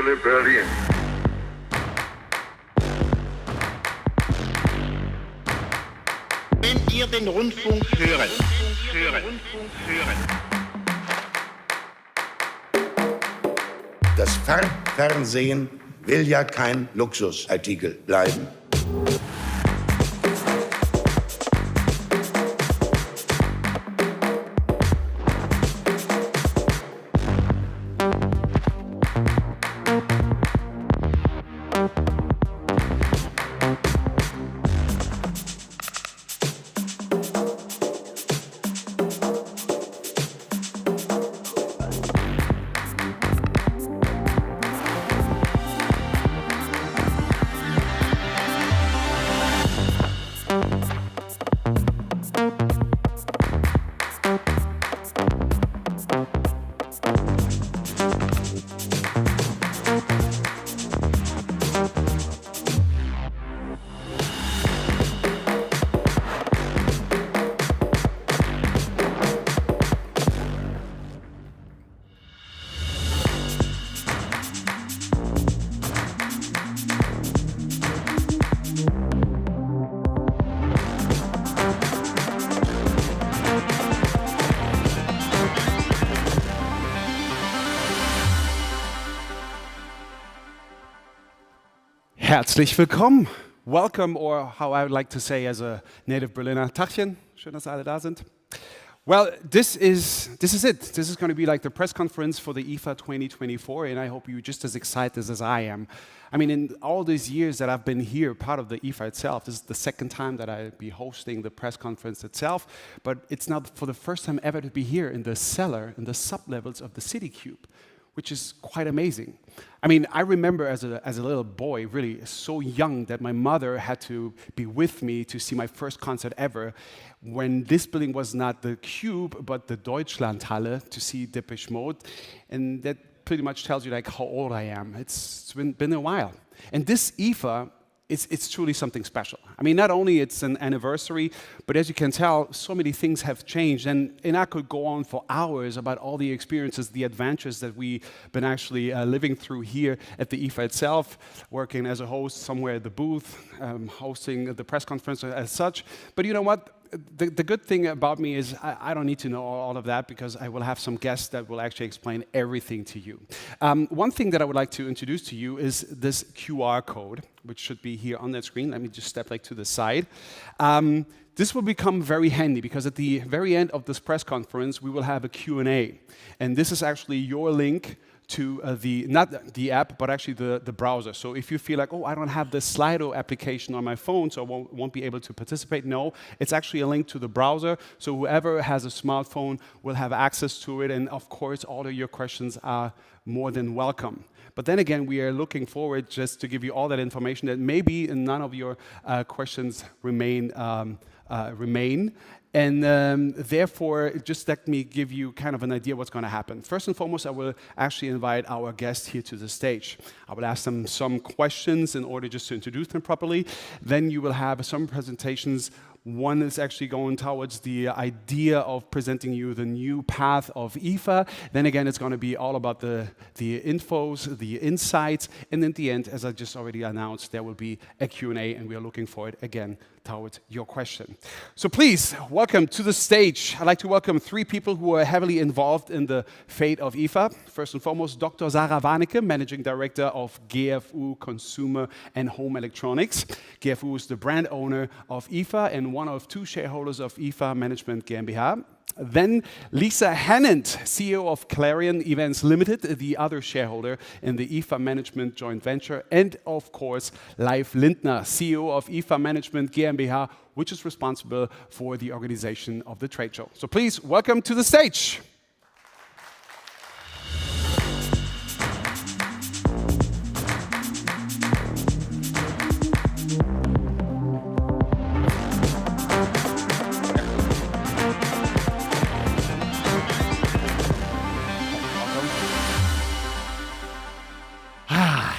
Stille Berlin. Wenn ihr den Rundfunk hören. Das Farbfernsehen will ja kein Luxusartikel bleiben. Herzlich willkommen. Welcome, or how I would like to say as a native Berliner, Tachchen. Schön, dass alle da sind. Well, this is it. This is going to be like the press conference for the IFA 2024, and I hope you're just as excited as I am. I mean, in all these years that I've been here, part of the IFA itself, this is the second time that I'll be hosting the press conference itself, but it's now for the first time ever to be here in the cellar, in the sub-levels of the City Cube, which is quite amazing. I mean, I remember as a little boy, really so young, that my mother had to be with me to see my first concert ever, when this building was not the Cube, but the Deutschlandhalle, to see Depeche Mode. And that pretty much tells you like how old I am. It's been a while. And this IFA, it's truly something special. I mean, not only it's an anniversary, but as you can tell, so many things have changed. And I could go on for hours about all the experiences, the adventures that we've been actually living through here at the IFA itself, working as a host somewhere at the booth, hosting the press conference as such. But you know what? The good thing about me is I don't need to know all of that, because I will have some guests that will actually explain everything to you. One thing that I would like to introduce to you is this QR code, which should be here on that screen. Let me just step like to the side. This will become very handy, because at the very end of this press conference, we will have a Q&A. And this is actually your link to not the app, but actually the browser. So if you feel like, oh, I don't have the Slido application on my phone, so I won't be able to participate, no, it's actually a link to the browser. So whoever has a smartphone will have access to it, and of course, all of your questions are more than welcome. But then again, we are looking forward just to give you all that information that maybe none of your questions remain. And therefore, just let me give you kind of an idea what's going to happen. First and foremost, I will actually invite our guests here to the stage. I will ask them some questions in order just to introduce them properly. Then you will have some presentations. One is actually going towards the idea of presenting you the new path of IFA. Then again, it's going to be all about the infos, the insights. And in the end, as I just already announced, there will be a Q&A, and we are looking forward again towards your question. So please, welcome to the stage. I'd like to welcome three people who are heavily involved in the fate of IFA. First and foremost, Dr. Sarah Warnecke, Managing Director of GFU Consumer and Home Electronics. GFU is the brand owner of IFA and one of two shareholders of IFA Management GmbH. Then Lisa Hennant, CEO of Clarion Events Limited, the other shareholder in the IFA Management joint venture. And of course, Leif Lindner, CEO of IFA Management GmbH, which is responsible for the organization of the trade show. So please, welcome to the stage.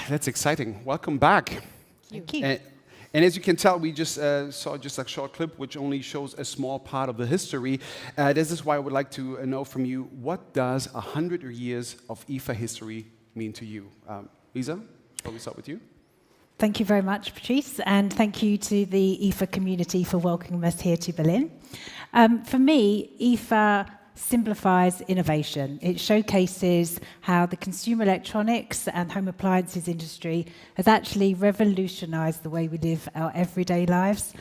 That's exciting. Welcome back. Thank you. And as you can tell, we just saw just a short clip which only shows a small part of the history. This is why I would like to know from you, what does 100 years of IFA history mean to you? Lisa, shall we start with you? Thank you very much, Patrice, and thank you to the IFA community for welcoming us here to Berlin. For me, IFA simplifies innovation. It showcases how the consumer electronics and home appliances industry has actually revolutionized the way we live our everyday lives.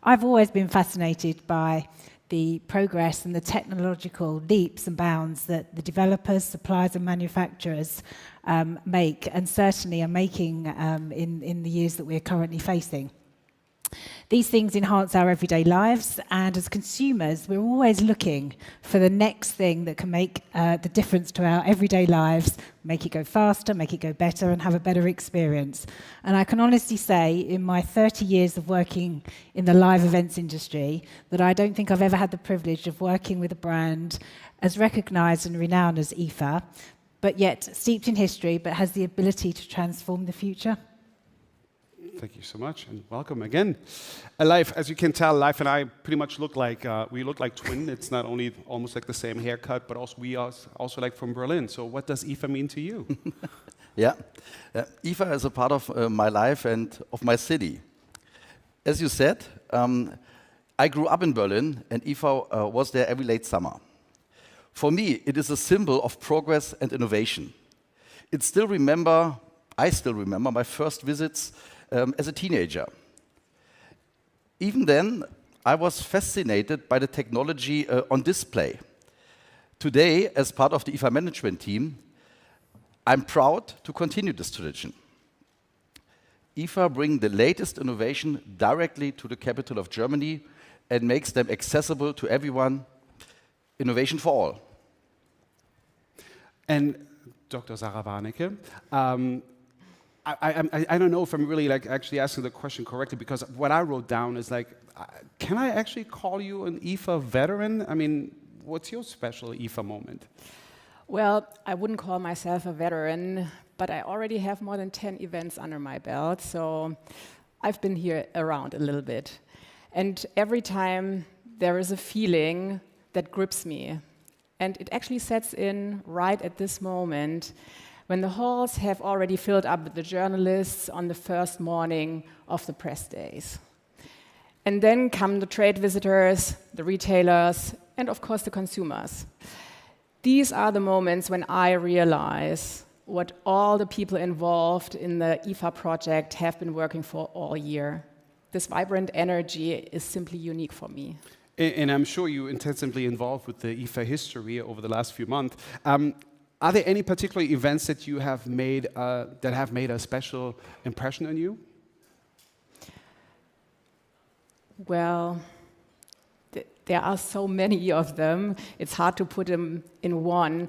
I've always been fascinated by the progress and the technological leaps and bounds that the developers, suppliers and manufacturers make, and certainly are making in the years that we're currently facing. These things enhance our everyday lives, and as consumers, we're always looking for the next thing that can make the difference to our everyday lives, make it go faster, make it go better, and have a better experience. And I can honestly say, in my 30 years of working in the live events industry, that I don't think I've ever had the privilege of working with a brand as recognized and renowned as IFA, but yet steeped in history, but has the ability to transform the future. Thank you so much, and welcome again. Life, as you can tell, Life and I pretty much look like twins. It's not only almost like the same haircut, but also we are also like from Berlin. So what does IFA mean to you? Yeah, IFA is a part of my life and of my city. As you said, I grew up in Berlin, and IFA was there every late summer. For me, it is a symbol of progress and innovation. I still remember my first visits as a teenager. Even then, I was fascinated by the technology on display. Today, as part of the IFA management team, I'm proud to continue this tradition. IFA brings the latest innovation directly to the capital of Germany and makes them accessible to everyone. Innovation for all. And Dr. Sarah Warnecke, I don't know if I'm really actually asking the question correctly, because what I wrote down is can I actually call you an IFA veteran? I mean, what's your special IFA moment? Well, I wouldn't call myself a veteran, but I already have more than 10 events under my belt, so I've been here around a little bit. And every time there is a feeling that grips me, and it actually sets in right at this moment, when the halls have already filled up with the journalists on the first morning of the press days. And then come the trade visitors, the retailers, and of course the consumers. These are the moments when I realize what all the people involved in the IFA project have been working for all year. This vibrant energy is simply unique for me. And I'm sure you're intensively involved with the IFA history over the last few months. Are there any particular events that you have made that have made a special impression on you? Well, there are so many of them. It's hard to put them in one.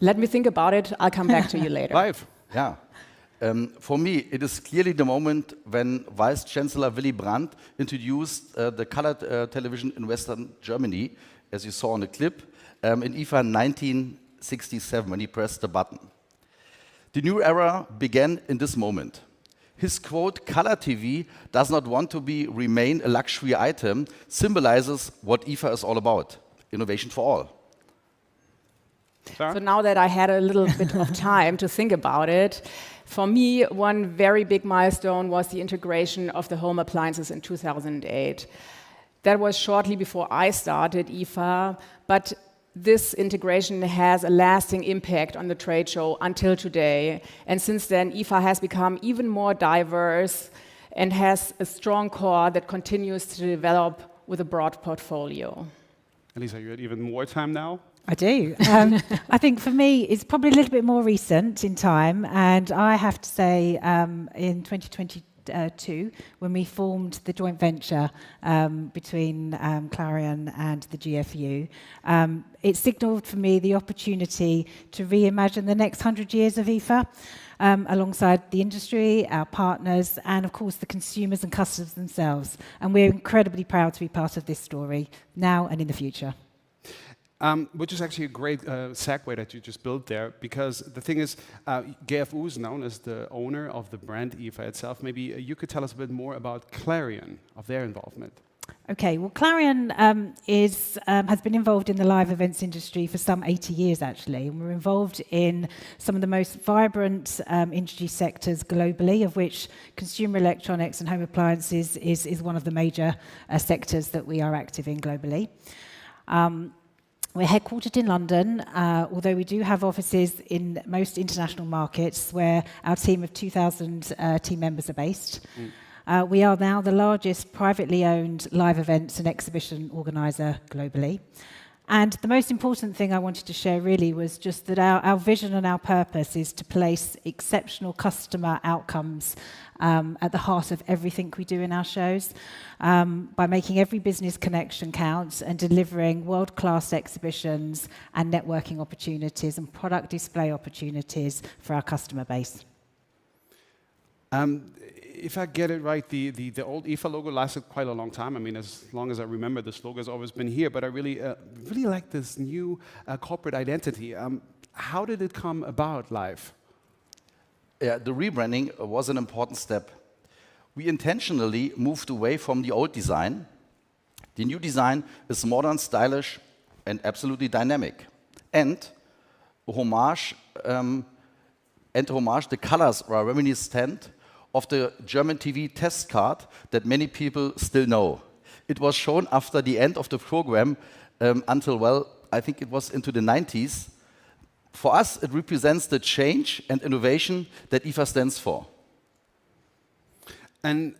Let me think about it. I'll come back to you later. Live. Yeah. For me, it is clearly the moment when Vice Chancellor Willy Brandt introduced the colored television in Western Germany, as you saw in the clip, in IFA 1967, when he pressed the button. The new era began in this moment. His quote, "Color TV does not want to remain a luxury item," symbolizes what IFA is all about, innovation for all. So now that I had a little bit of time to think about it, for me, one very big milestone was the integration of the home appliances in 2008. That was shortly before I started IFA, but this integration has a lasting impact on the trade show until today. And since then, IFA has become even more diverse and has a strong core that continues to develop with a broad portfolio. Elisa, you had even more time now? I do. I think for me, it's probably a little bit more recent in time. And I have to say, in 2022, when we formed the joint venture between Clarion and the GFU, it signalled for me the opportunity to reimagine the next 100 years of IFA, alongside the industry, our partners, and of course the consumers and customers themselves. And we're incredibly proud to be part of this story now and in the future. Which is actually a great segue that you just built there, because the thing is, GFU is known as the owner of the brand IFA itself. Maybe you could tell us a bit more about Clarion, of their involvement. Okay, well, Clarion has been involved in the live events industry for some 80 years, actually. And we're involved in some of the most vibrant industry sectors globally, of which consumer electronics and home appliances is one of the major sectors that we are active in globally. We're headquartered in London, although we do have offices in most international markets where our team of 2,000 team members are based. We are now the largest privately owned live events and exhibition organiser globally. And the most important thing I wanted to share really was just that our vision and our purpose is to place exceptional customer outcomes at the heart of everything we do in our shows, by making every business connection count and delivering world-class exhibitions and networking opportunities and product display opportunities for our customer base. If I get it right, the old IFA logo lasted quite a long time. I mean, as long as I remember, this logo has always been here. But I really like this new corporate identity. How did it come about live? Yeah, the rebranding was an important step. We intentionally moved away from the old design. The new design is modern, stylish, and absolutely dynamic. And homage, the colors are reminiscent of the German TV test card that many people still know. It was shown after the end of the program until, well, I think it was into the 90s. For us, it represents the change and innovation that IFA stands for. And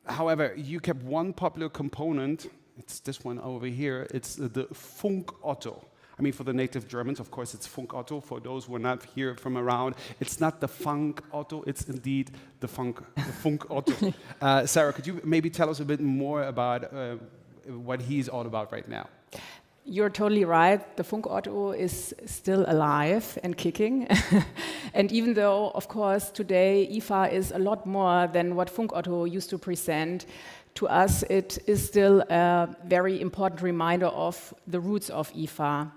however, you kept one popular component. It's this one over here. It's the Funk Otto. I mean, for the native Germans, of course, it's Funk Otto. For those who are not here from around, it's not the Funk Otto, it's indeed the Funk Otto. Sarah, could you maybe tell us a bit more about what he's all about right now? You're totally right. The Funk Otto is still alive and kicking. And even though, of course, today IFA is a lot more than what Funk Otto used to present, to us it is still a very important reminder of the roots of IFA.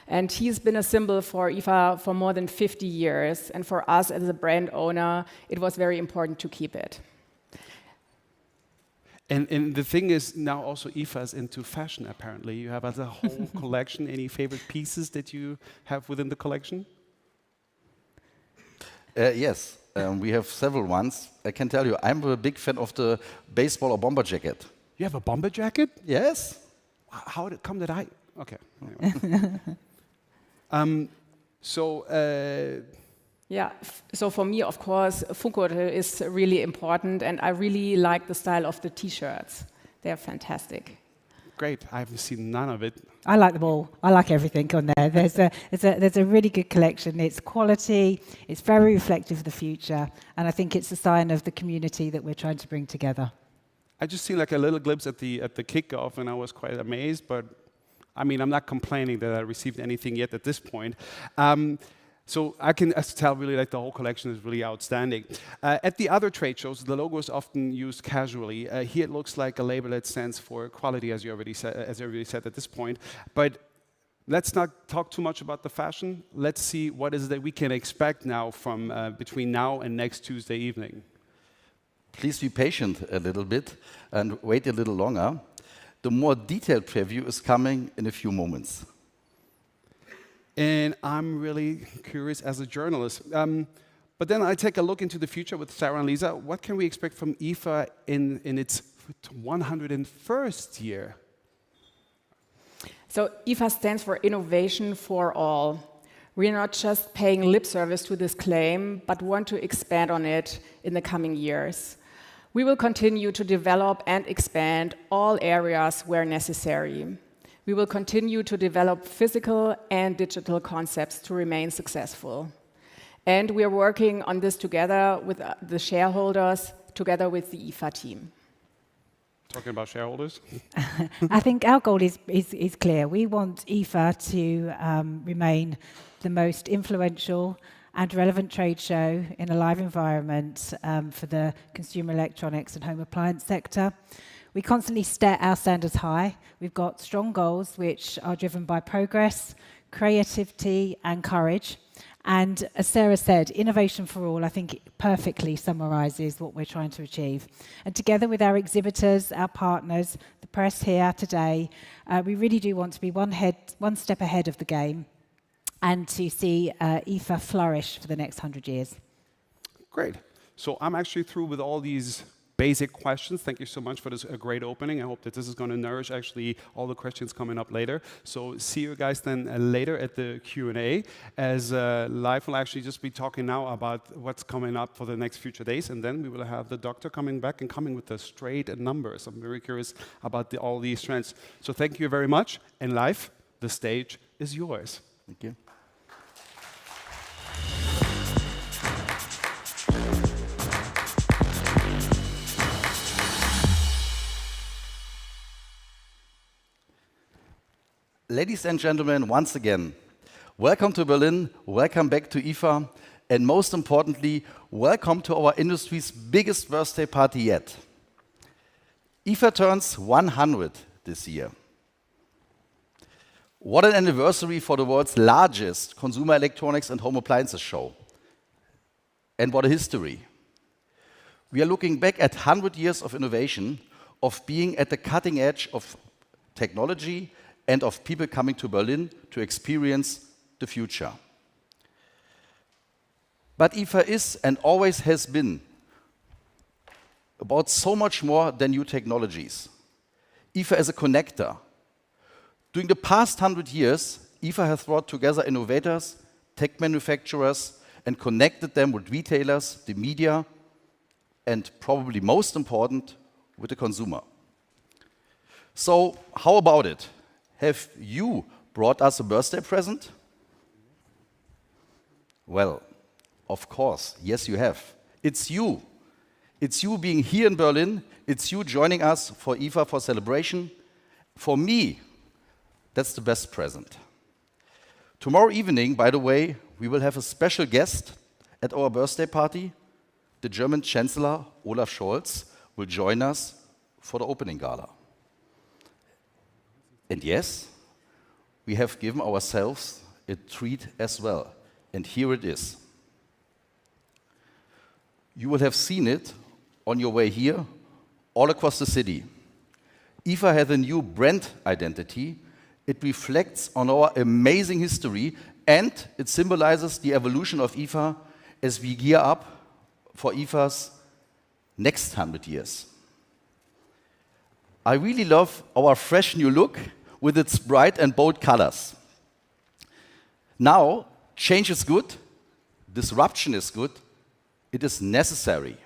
And he's been a symbol for IFA for more than 50 years. And for us as a brand owner, it was very important to keep it. And the thing is, now also IFA is into fashion, apparently. You have a whole collection. Any favorite pieces that you have within the collection? Yes, we have several ones. I can tell you, I'm a big fan of the baseball or bomber jacket. You have a bomber jacket? Yes. How did it come that I... Okay. Anyway. Yeah, so for me, of course, Funk Otto is really important, and I really like the style of the T-shirts. They're fantastic. Great. I haven't seen none of it. I like them all. I like everything on there. There's a really good collection. It's quality. It's very reflective of the future, and I think it's a sign of the community that we're trying to bring together. I just seen like a little glimpse at the kickoff, and I was quite amazed. But I mean, I'm not complaining that I received anything yet at this point. So I can tell really like the whole collection is really outstanding. At the other trade shows, the logo is often used casually. Here it looks like a label that stands for quality, as you already said at this point. But let's not talk too much about the fashion. Let's see what is that we can expect now from between now and next Tuesday evening. Please be patient a little bit and wait a little longer. The more detailed preview is coming in a few moments. And I'm really curious as a journalist. But then I take a look into the future with Sarah and Lisa. What can we expect from IFA in its 101st year? So IFA stands for Innovation for All. We're not just paying lip service to this claim, but want to expand on it in the coming years. We will continue to develop and expand all areas where necessary. We will continue to develop physical and digital concepts to remain successful. And we are working on this together with the shareholders, together with the IFA team. Talking about shareholders? I think our goal is clear. We want IFA to remain the most influential and relevant trade show in a live environment for the consumer electronics and home appliance sector. We constantly set our standards high. We've got strong goals which are driven by progress, creativity and courage. And as Sarah said, innovation for all, I think perfectly summarizes what we're trying to achieve. And together with our exhibitors, our partners, the press here today, we really do want to be one step ahead of the game and to see IFA flourish for the next 100 years. Great. So I'm actually through with all these basic questions. Thank you so much for this great opening. I hope that this is going to nourish actually all the questions coming up later. So see you guys then later at the Q&A, as Leif will actually just be talking now about what's coming up for the next future days, and then we will have the doctor coming back and coming with the straight numbers. I'm very curious about all these trends. So thank you very much, and Leif, the stage is yours. Thank you. Ladies and gentlemen, once again, welcome to Berlin, welcome back to IFA, and most importantly, welcome to our industry's biggest birthday party yet. IFA turns 100 this year. What an anniversary for the world's largest consumer electronics and home appliances show. And what a history. We are looking back at 100 years of innovation, of being at the cutting edge of technology, and of people coming to Berlin to experience the future. But IFA is and always has been about so much more than new technologies. IFA is a connector. During the past 100 years, IFA has brought together innovators, tech manufacturers, and connected them with retailers, the media, and probably most important, with the consumer. So how about it? Have you brought us a birthday present? Well, of course, yes you have. It's you. It's you being here in Berlin. It's you joining us for IFA for celebration. For me, that's the best present. Tomorrow evening, by the way, we will have a special guest at our birthday party. The German Chancellor, Olaf Scholz, will join us for the opening gala. And yes, we have given ourselves a treat as well. And here it is. You will have seen it on your way here, all across the city. IFA has a new brand identity. It reflects on our amazing history, and it symbolizes the evolution of IFA as we gear up for IFA's next 100 years. I really love our fresh new look with its bright and bold colors. Now, change is good, disruption is good, it is necessary.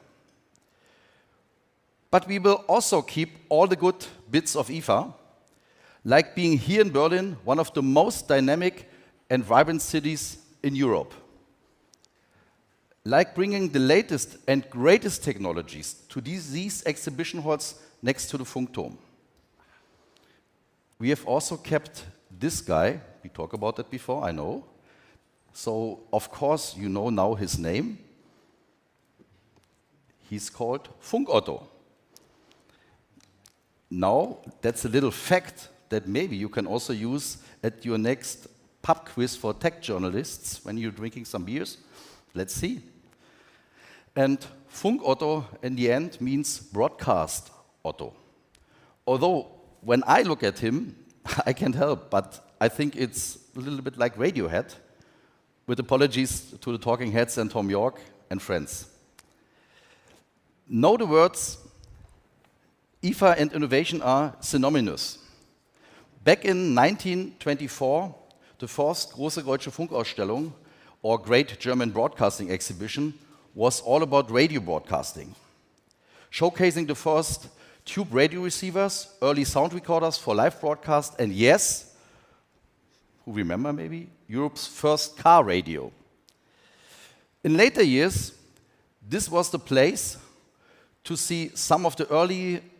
But we will also keep all the good bits of IFA, like being here in Berlin, one of the most dynamic and vibrant cities in Europe. Like bringing the latest and greatest technologies to these exhibition halls next to the Funkturm. We have also kept this guy, we talked about that before, I know. So, of course, you know now his name. He's called Funk Otto. Now, that's a little fact that maybe you can also use at your next pub quiz for tech journalists when you're drinking some beers. Let's see. And Funk Otto, in the end, means broadcast Otto. Although, when I look at him, I can't help, but I think it's a little bit like Radiohead, with apologies to the Talking Heads and Tom York and friends. Know the words, IFA and innovation are synonymous. Back in 1924, the first große deutsche Funkausstellung, or Great German Broadcasting Exhibition, was all about radio broadcasting, showcasing the first tube radio receivers, early sound recorders for live broadcast, and yes, who remember maybe, Europe's first car radio. In later years, this was the place to see some of the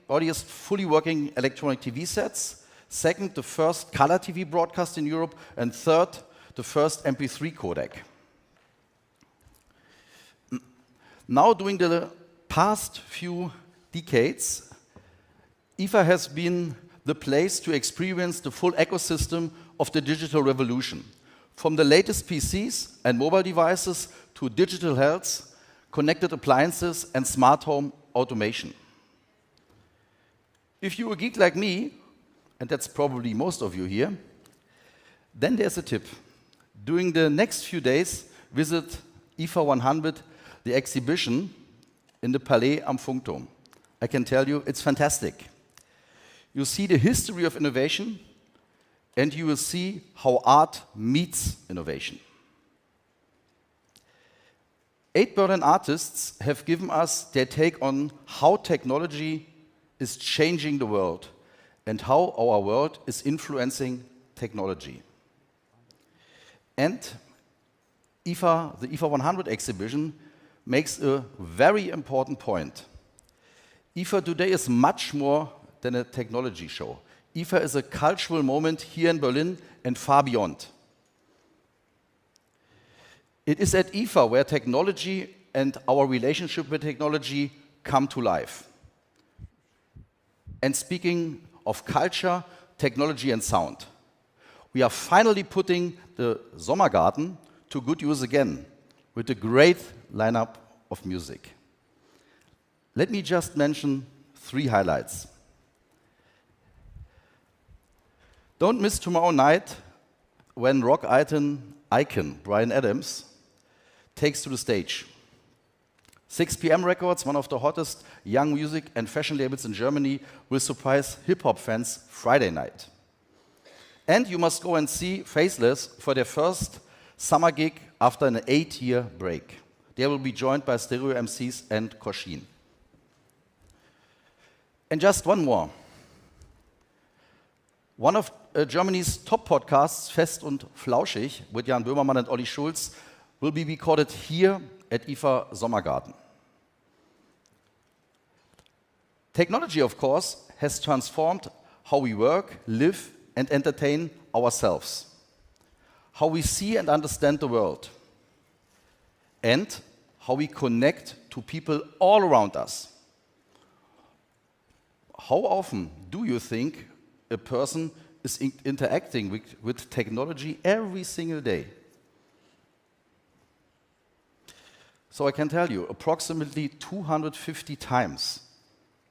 earliest fully working electronic TV sets, second, the first color TV broadcast in Europe, and third, the first MP3 codec. Now, during the past few decades, IFA has been the place to experience the full ecosystem of the digital revolution, from the latest PCs and mobile devices to digital health, connected appliances, and smart home automation. If you're a geek like me, and that's probably most of you here, then there's a tip. During the next few days, visit IFA 100, the exhibition in the Palais am Funkturm. I can tell you, it's fantastic. You see the history of innovation, and you will see how art meets innovation. 8 Berlin artists have given us their take on how technology is changing the world and how our world is influencing technology. And the IFA 100 exhibition makes a very important point. IFA today is much more than a technology show. IFA is a cultural moment here in Berlin and far beyond. It is at IFA where technology and our relationship with technology come to life. And speaking of culture, technology and sound, we are finally putting the Sommergarten to good use again with a great lineup of music. Let me just mention 3 highlights. Don't miss tomorrow night when rock icon Bryan Adams takes to the stage. 6 PM Records, one of the hottest young music and fashion labels in Germany, will surprise hip-hop fans Friday night. And you must go and see Faceless for their first summer gig after an 8-year break. They will be joined by Stereo MCs and Koshin. And just one more. One of Germany's top podcasts, Fest und Flauschig, with Jan Böhmermann and Olli Schulz, will be recorded here at IFA Sommergarten. Technology, of course, has transformed how we work, live, and entertain ourselves, how we see and understand the world, and how we connect to people all around us. How often do you think a person is interacting with technology every single day? So I can tell you, approximately 250 times.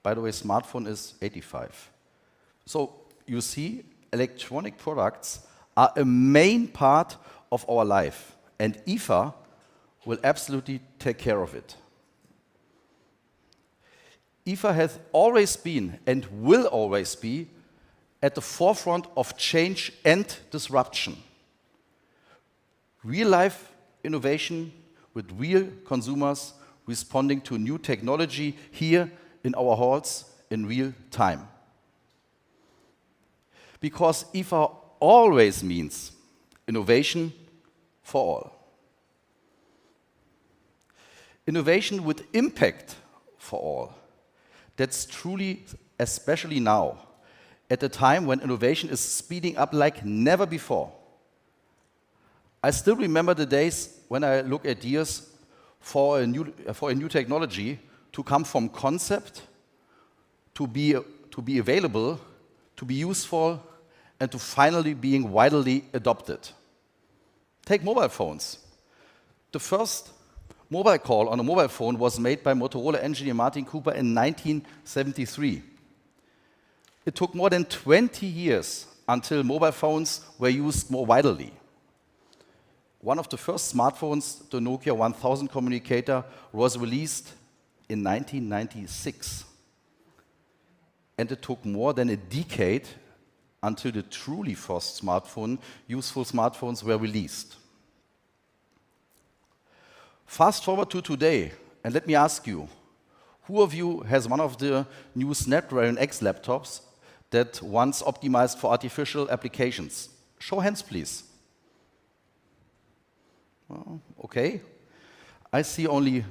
By the way, smartphone is 85. So you see, electronic products are a main part of our life, and IFA will absolutely take care of it. IFA has always been and will always be at the forefront of change and disruption. Real-life innovation with real consumers responding to new technology here in our halls in real time. Because IFA always means innovation for all. Innovation with impact for all. That's truly, especially now, at a time when innovation is speeding up like never before. I still remember the days when I look at years for a new technology to come from concept to be available, to be useful, and to finally being widely adopted. Take mobile phones. The first mobile call on a mobile phone was made by Motorola engineer Martin Cooper in 1973. It took more than 20 years until mobile phones were used more widely. One of the first smartphones, the Nokia 1000 communicator, was released in 1996. And it took more than a decade until the truly first useful smartphones were released. Fast forward to today, and let me ask you, who of you has one of the new Snapdragon X laptops that once optimized for artificial applications? Show hands, please. Well, okay. I see only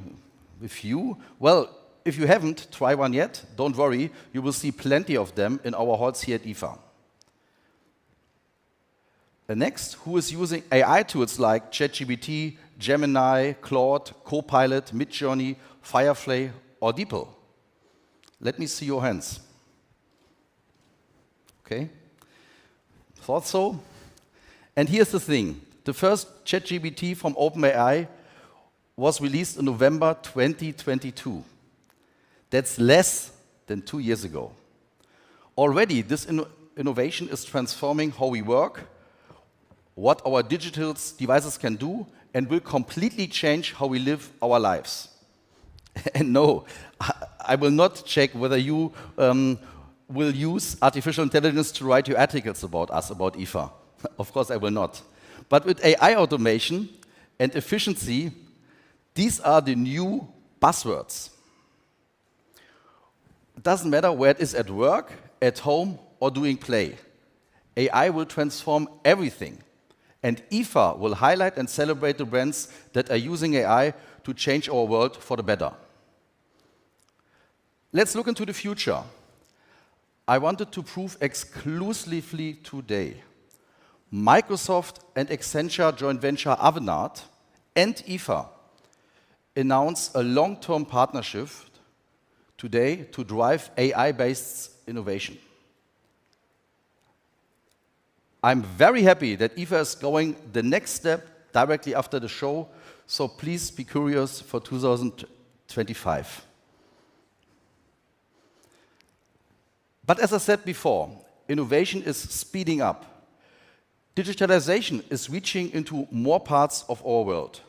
a few. Well, if you haven't tried one yet, don't worry. You will see plenty of them in our halls here at IFA. The next, who is using AI tools like ChatGPT, Gemini, Claude, Copilot, Midjourney, Firefly, or DeepL? Let me see your hands. Okay. Thought so? And here's the thing. The first ChatGPT from OpenAI was released in November 2022. That's less than 2 years ago. Already, this innovation is transforming how we work, what our digital devices can do, and will completely change how we live our lives. And no, I will not check whether you will use artificial intelligence to write your articles about us, about IFA. Of course, I will not. But with AI automation and efficiency, these are the new buzzwords. It doesn't matter where it is at work, at home, or doing play. AI will transform everything. And IFA will highlight and celebrate the brands that are using AI to change our world for the better. Let's look into the future. I wanted to prove exclusively today. Microsoft and Accenture joint venture Avanade and IFA announced a long-term partnership today to drive AI-based innovation. I'm very happy that IFA is going the next step directly after the show, so please be curious for 2025. But as I said before, innovation is speeding up. Digitalization is reaching into more parts of our world.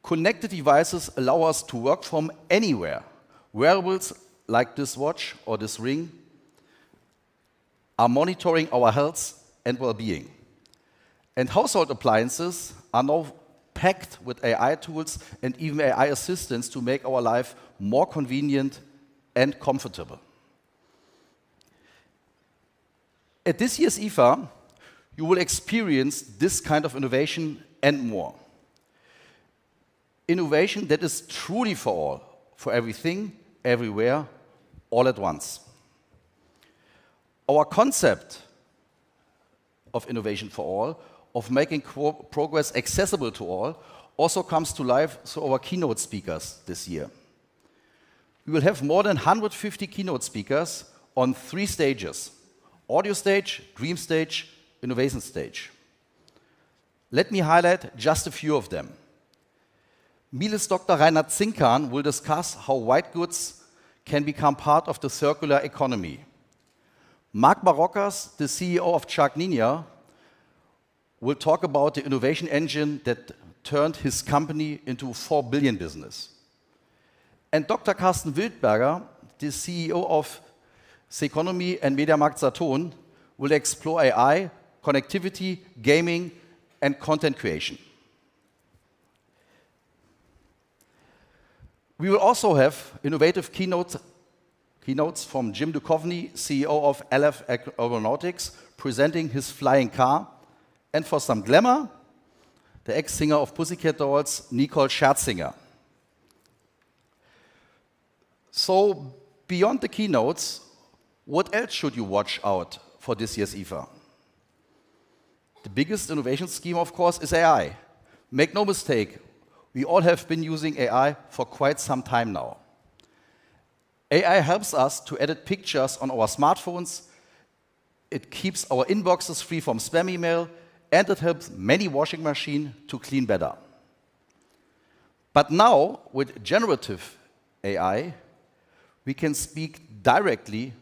Connected devices allow us to work from anywhere. Wearables like this watch or this ring are monitoring our health and well-being. And household appliances are now packed with AI tools and even AI assistants to make our life more convenient and comfortable. At this year's IFA, you will experience this kind of innovation and more. Innovation that is truly for all, for everything, everywhere, all at once. Our concept of innovation for all, of making progress accessible to all, also comes to life through our keynote speakers this year. We will have more than 150 keynote speakers on 3 stages: audio stage, dream stage, innovation stage. Let me highlight just a few of them. Miles Dr. Reinhard Zinkan will discuss how white goods can become part of the circular economy. Marc Barocas, the CEO of Shark Ninja, will talk about the innovation engine that turned his company into a 4 billion business. And Dr. Carsten Wildberger, the CEO of Seconomy and Mediamarkt Saturn, will explore AI, connectivity, gaming, and content creation. We will also have innovative keynotes from Jim Duchovny, CEO of LF Aeronautics, presenting his flying car, and for some glamour, the ex-singer of Pussycat Dolls, Nicole Scherzinger. So, beyond the keynotes, what else should you watch out for this year's IFA? The biggest innovation scheme, of course, is AI. Make no mistake, we all have been using AI for quite some time now. AI helps us to edit pictures on our smartphones, it keeps our inboxes free from spam email, and it helps many washing machines to clean better. But now, with generative AI, we can speak directly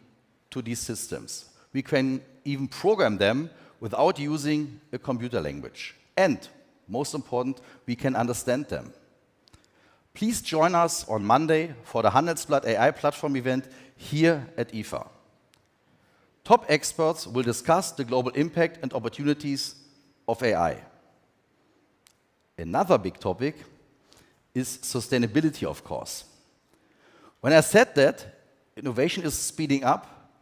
to these systems. We can even program them without using a computer language. And, most important, we can understand them. Please join us on Monday for the Handelsblatt AI Platform event here at IFA. Top experts will discuss the global impact and opportunities of AI. Another big topic is sustainability, of course. When I said that innovation is speeding up,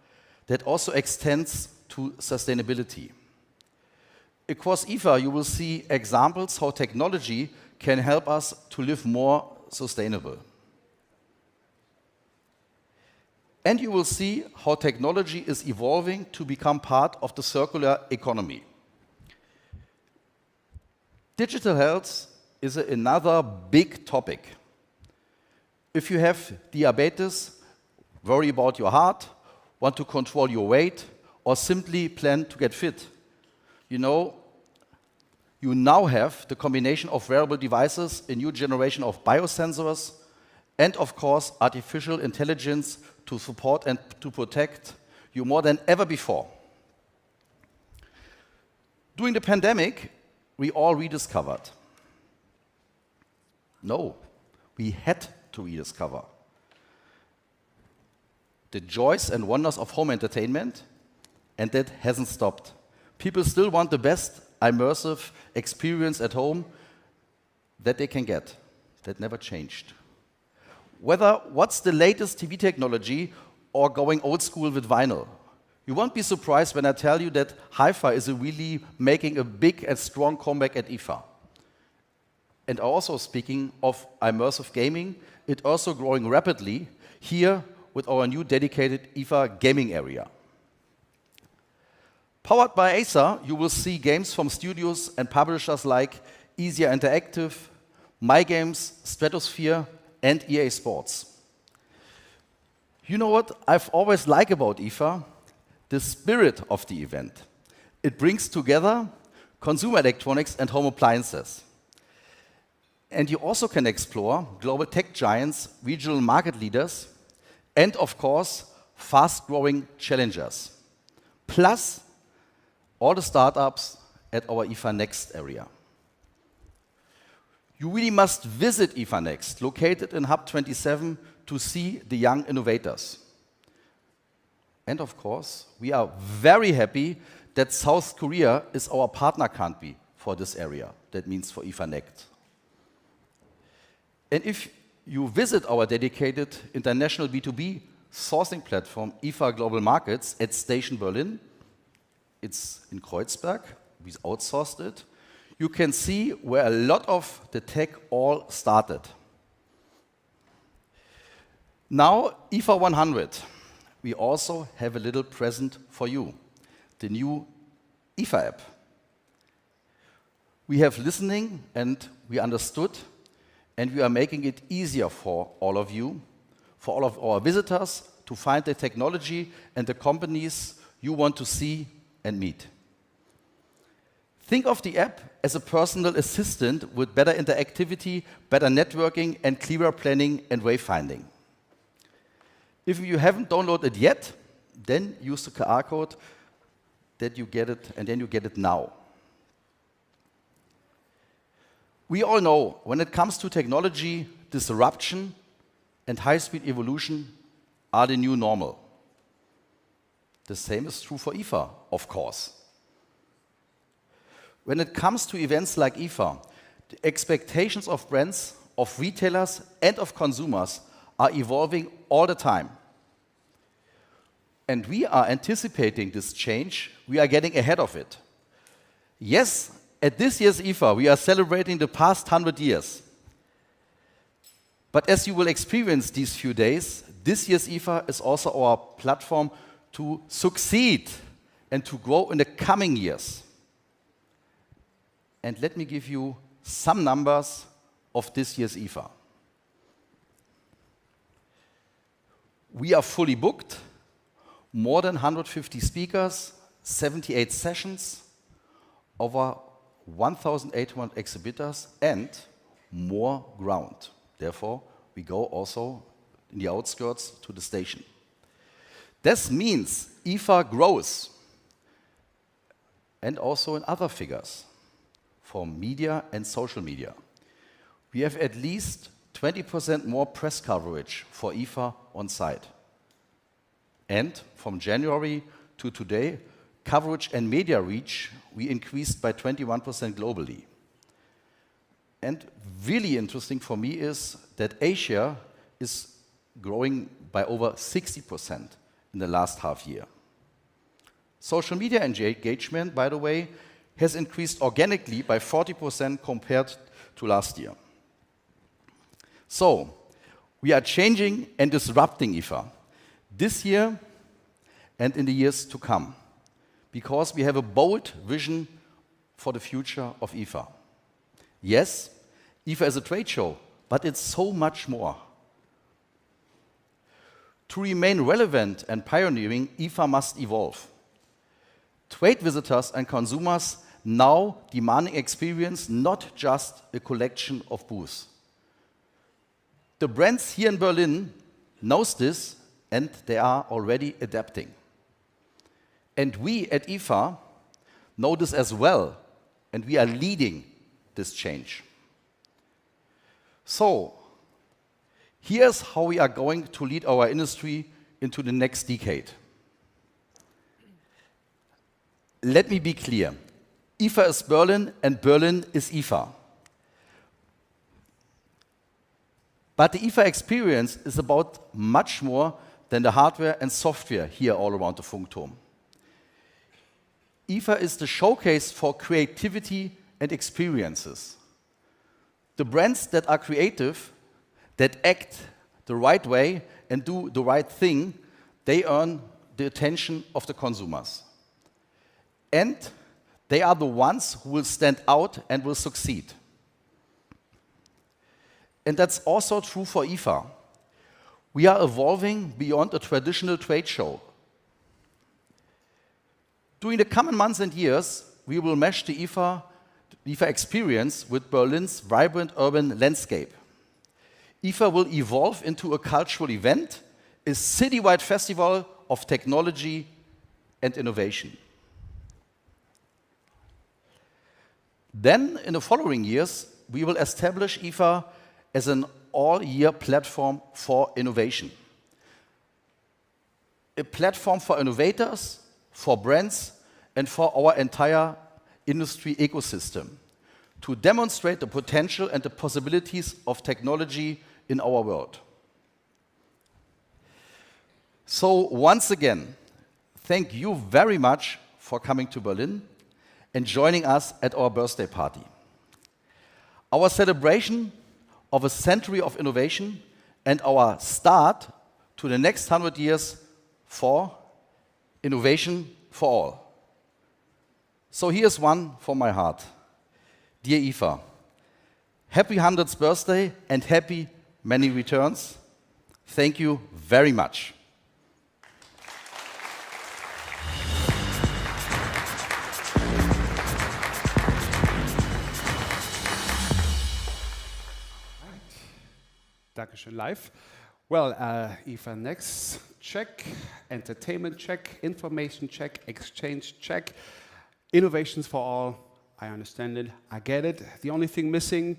that also extends to sustainability. Across IFA, you will see examples how technology can help us to live more sustainable. And you will see how technology is evolving to become part of the circular economy. Digital health is another big topic. If you have diabetes, worry about your heart, want to control your weight, or simply plan to get fit, you now have the combination of wearable devices, a new generation of biosensors, and of course, artificial intelligence to support and to protect you more than ever before. During the pandemic, we all rediscovered. No, we had to rediscover the joys and wonders of home entertainment, and that hasn't stopped. People still want the best immersive experience at home that they can get. That never changed. Whether what's the latest TV technology or going old school with vinyl, you won't be surprised when I tell you that hi-fi is really making a big and strong comeback at IFA. And also speaking of immersive gaming, it's also growing rapidly here with our new dedicated IFA gaming area. Powered by Acer, you will see games from studios and publishers like Easier Interactive, My Games, Stratosphere, and EA Sports. You know what I've always liked about IFA? The spirit of the event. It brings together consumer electronics and home appliances. And you also can explore global tech giants, regional market leaders, and of course, fast-growing challengers. Plus, all the startups at our IFA Next area. You really must visit IFA Next, located in Hub 27, to see the young innovators. And of course, we are very happy that South Korea is our partner country for this area. That means for IFA Next. And if you visit our dedicated international B2B sourcing platform, IFA Global Markets, at Station Berlin, it's in Kreuzberg, we outsourced it, you can see where a lot of the tech all started. Now, IFA 100, we also have a little present for you, the new IFA app. We have listening and we understood, and we are making it easier for all of you, for all of our visitors, to find the technology and the companies you want to see and meet. Think of the app as a personal assistant with better interactivity, better networking, and clearer planning and wayfinding. If you haven't downloaded it yet, then use the QR code that you get it, and then you get it now. We all know when it comes to technology, disruption and high-speed evolution are the new normal. The same is true for IFA, of course. When it comes to events like IFA, the expectations of brands, of retailers, and of consumers are evolving all the time. And we are anticipating this change. We are getting ahead of it. Yes, at this year's IFA, we are celebrating the past 100 years. But as you will experience these few days, this year's IFA is also our platform to succeed and to grow in the coming years. And let me give you some numbers of this year's IFA. We are fully booked, more than 150 speakers, 78 sessions, over 1,800 exhibitors, and more ground. Therefore, we go also in the outskirts to the station. This means IFA grows, and also in other figures, for media and social media. We have at least 20% more press coverage for IFA on site. And from January to today, coverage and media reach, we increased by 21% globally. And really interesting for me is that Asia is growing by over 60% in the last half year. Social media engagement, by the way, has increased organically by 40% compared to last year. So, we are changing and disrupting IFA this year and in the years to come, because we have a bold vision for the future of IFA. Yes, IFA is a trade show, but it's so much more. To remain relevant and pioneering, IFA must evolve. Trade visitors and consumers now demanding experience, not just a collection of booths. The brands here in Berlin knows this, and they are already adapting. And we at IFA know this as well, and we are leading this change. So, here's how we are going to lead our industry into the next decade. Let me be clear. IFA is Berlin, and Berlin is IFA. But the IFA experience is about much more than the hardware and software here all around the Funkturm. IFA is the showcase for creativity and experiences. The brands that are creative, that act the right way and do the right thing, they earn the attention of the consumers. And they are the ones who will stand out and will succeed. And that's also true for IFA. We are evolving beyond a traditional trade show. During the coming months and years, we will mesh the IFA experience with Berlin's vibrant urban landscape. IFA will evolve into a cultural event, a citywide festival of technology and innovation. Then, in the following years, we will establish IFA as an all-year platform for innovation. A platform for innovators, for brands, and for our entire industry ecosystem to demonstrate the potential and the possibilities of technology in our world. So once again, thank you very much for coming to Berlin and joining us at our birthday party. Our celebration of a century of innovation and our start to the next 100 years for innovation for all. So here's one from my heart. Dear IFA, happy 100th birthday and happy many returns. Thank you very much. Dankeschön live. Well, IFA next, check. Entertainment, check. Information, check. Exchange, check. Innovations for all, I understand it, I get it. The only thing missing,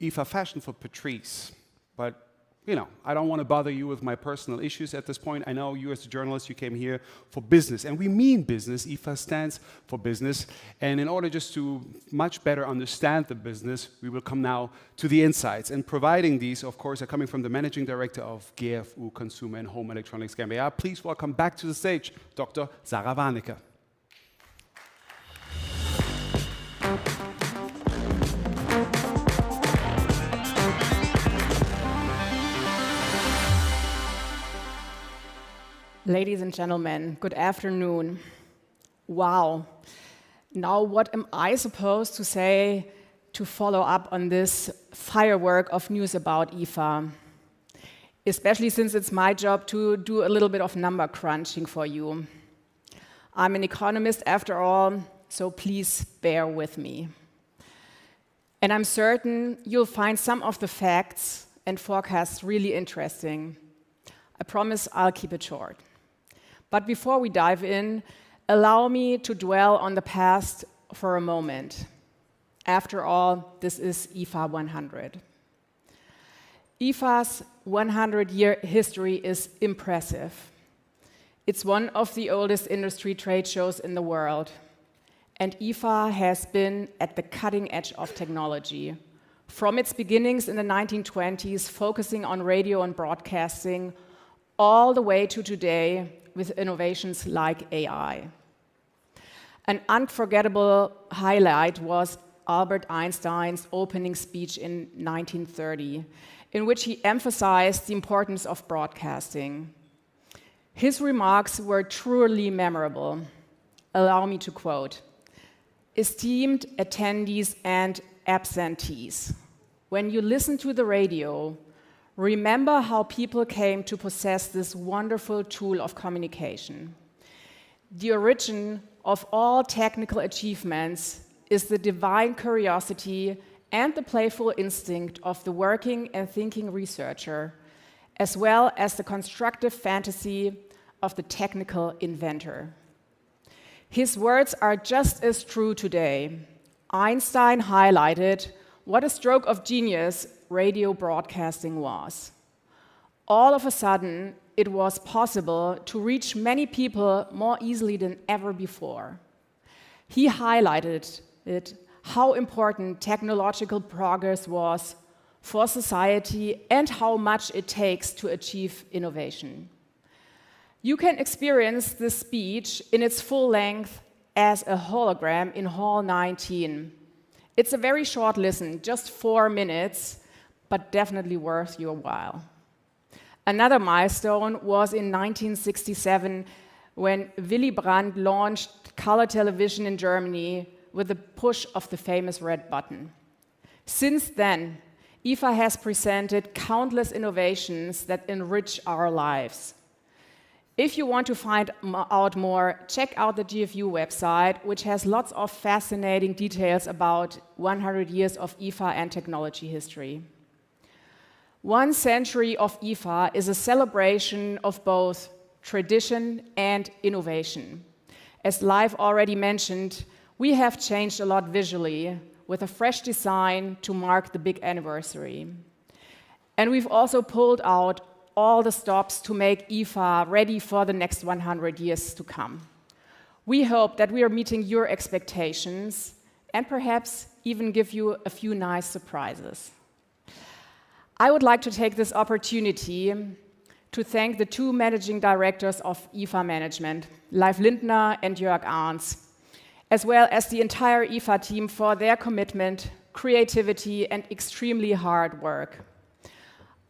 IFA fashion for Patrice. But, you know, I don't want to bother you with my personal issues at this point. I know you as a journalist, you came here for business. And we mean business. IFA stands for business. And in order just to much better understand the business, we will come now to the insights. And providing these, of course, are coming from the Managing Director of GFU Consumer and Home Electronics GmbH. Please welcome back to the stage, Dr. Sarah Warnecke. Ladies and gentlemen, good afternoon. Wow. Now what am I supposed to say to follow up on this firework of news about IFA? Especially since it's my job to do a little bit of number crunching for you. I'm an economist after all, so please bear with me. And I'm certain you'll find some of the facts and forecasts really interesting. I promise I'll keep it short. But before we dive in, allow me to dwell on the past for a moment. After all, this is IFA 100. IFA's 100-year history is impressive. It's one of the oldest industry trade shows in the world. And IFA has been at the cutting edge of technology. From its beginnings in the 1920s, focusing on radio and broadcasting, all the way to today with innovations like AI. An unforgettable highlight was Albert Einstein's opening speech in 1930, in which he emphasized the importance of broadcasting. His remarks were truly memorable. Allow me to quote, "Esteemed attendees and absentees, when you listen to the radio, remember how people came to possess this wonderful tool of communication. The origin of all technical achievements is the divine curiosity and the playful instinct of the working and thinking researcher, as well as the constructive fantasy of the technical inventor. His words are just as true today. Einstein highlighted what a stroke of genius radio broadcasting was. All of a sudden, it was possible to reach many people more easily than ever before. He highlighted how important technological progress was for society and how much it takes to achieve innovation. You can experience this speech in its full length as a hologram in Hall 19. It's a very short listen, just 4 minutes, but definitely worth your while. Another milestone was in 1967 when Willy Brandt launched color television in Germany with the push of the famous red button. Since then, IFA has presented countless innovations that enrich our lives. If you want to find out more, check out the GFU website, which has lots of fascinating details about 100 years of IFA and technology history. 1 century of IFA is a celebration of both tradition and innovation. As Live already mentioned, we have changed a lot visually with a fresh design to mark the big anniversary. And we've also pulled out all the stops to make IFA ready for the next 100 years to come. We hope that we are meeting your expectations and perhaps even give you a few nice surprises. I would like to take this opportunity to thank the 2 managing directors of IFA Management, Leif Lindner and Jörg Arns, as well as the entire IFA team for their commitment, creativity, and extremely hard work.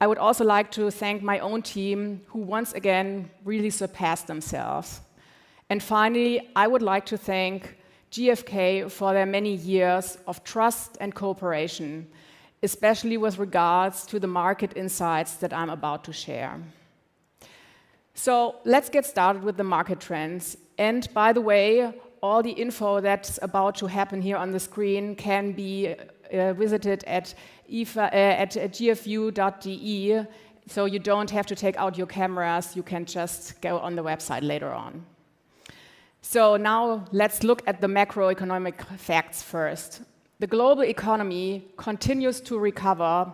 I would also like to thank my own team, who once again really surpassed themselves. And finally, I would like to thank GfK for their many years of trust and cooperation, especially with regards to the market insights that I'm about to share. So let's get started with the market trends. And by the way, all the info that's about to happen here on the screen can be visited at gfu.de, so you don't have to take out your cameras, you can just go on the website later on. So now let's look at the macroeconomic facts first. The global economy continues to recover,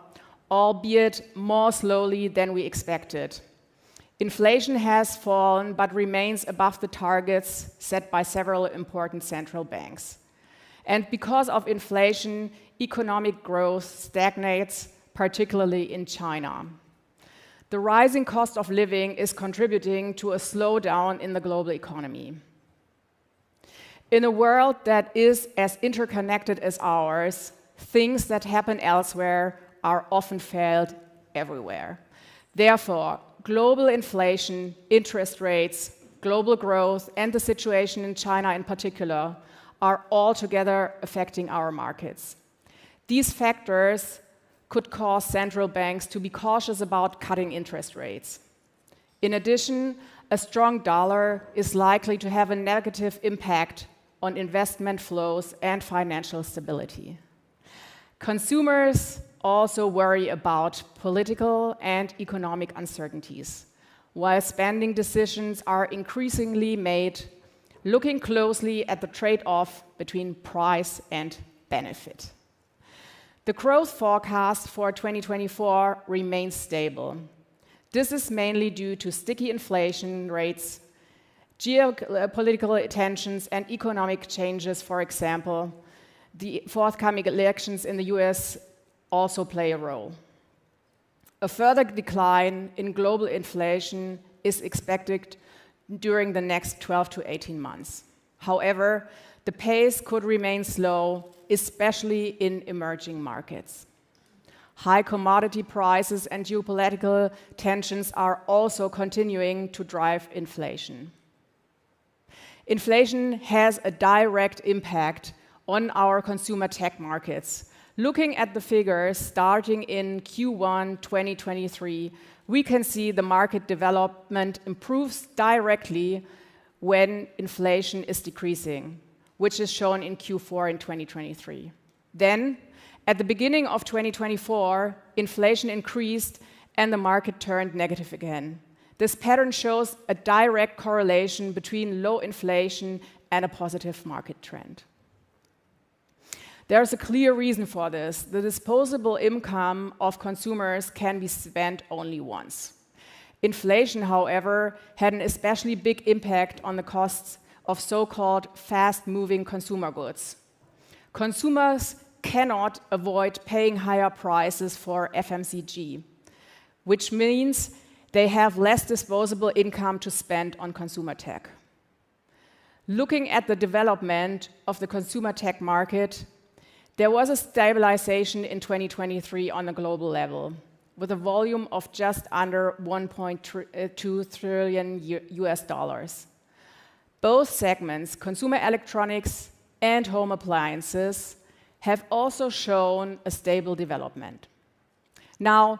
albeit more slowly than we expected. Inflation has fallen but remains above the targets set by several important central banks. And because of inflation, economic growth stagnates, particularly in China. The rising cost of living is contributing to a slowdown in the global economy. In a world that is as interconnected as ours, things that happen elsewhere are often felt everywhere. Therefore, global inflation, interest rates, global growth, and the situation in China in particular are altogether affecting our markets. These factors could cause central banks to be cautious about cutting interest rates. In addition, a strong dollar is likely to have a negative impact on investment flows and financial stability. Consumers also worry about political and economic uncertainties, while spending decisions are increasingly made looking closely at the trade-off between price and benefit. The growth forecast for 2024 remains stable. This is mainly due to sticky inflation rates, geopolitical tensions, and economic changes. For example, the forthcoming elections in the US also play a role. A further decline in global inflation is expected during the next 12 to 18 months. However, the pace could remain slow, especially in emerging markets. High commodity prices and geopolitical tensions are also continuing to drive inflation. Inflation has a direct impact on our consumer tech markets. Looking at the figures starting in Q1 2023, we can see the market development improves directly when inflation is decreasing, which is shown in Q4 in 2023. Then, at the beginning of 2024, inflation increased and the market turned negative again. This pattern shows a direct correlation between low inflation and a positive market trend. There's a clear reason for this. The disposable income of consumers can be spent only once. Inflation, however, had an especially big impact on the costs of so-called fast-moving consumer goods. Consumers cannot avoid paying higher prices for FMCG, which means they have less disposable income to spend on consumer tech. Looking at the development of the consumer tech market, there was a stabilization in 2023 on a global level, with a volume of just under 1.2 trillion US dollars. Both segments, consumer electronics and home appliances, have also shown a stable development. Now,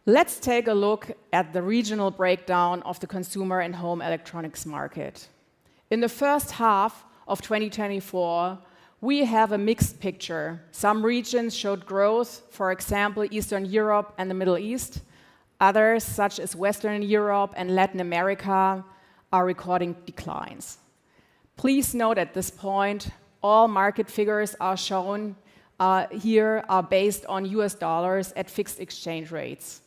let's take a look at the regional breakdown of the consumer and home electronics market. In the first half of 2024, we have a mixed picture. Some regions showed growth, for example, Eastern Europe and the Middle East. Others, such as Western Europe and Latin America, are recording declines. Please note at this point, all market figures are shown here are based on US dollars at fixed exchange rates.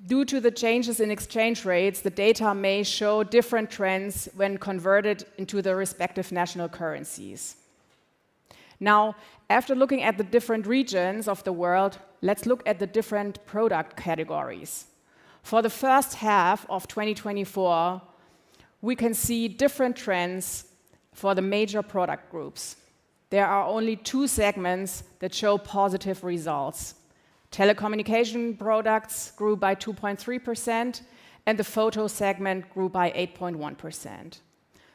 Due to the changes in exchange rates, the data may show different trends when converted into the respective national currencies. Now, after looking at the different regions of the world, let's look at the different product categories. For the first half of 2024, we can see different trends for the major product groups. There are only two segments that show positive results. Telecommunication products grew by 2.3%, and the photo segment grew by 8.1%.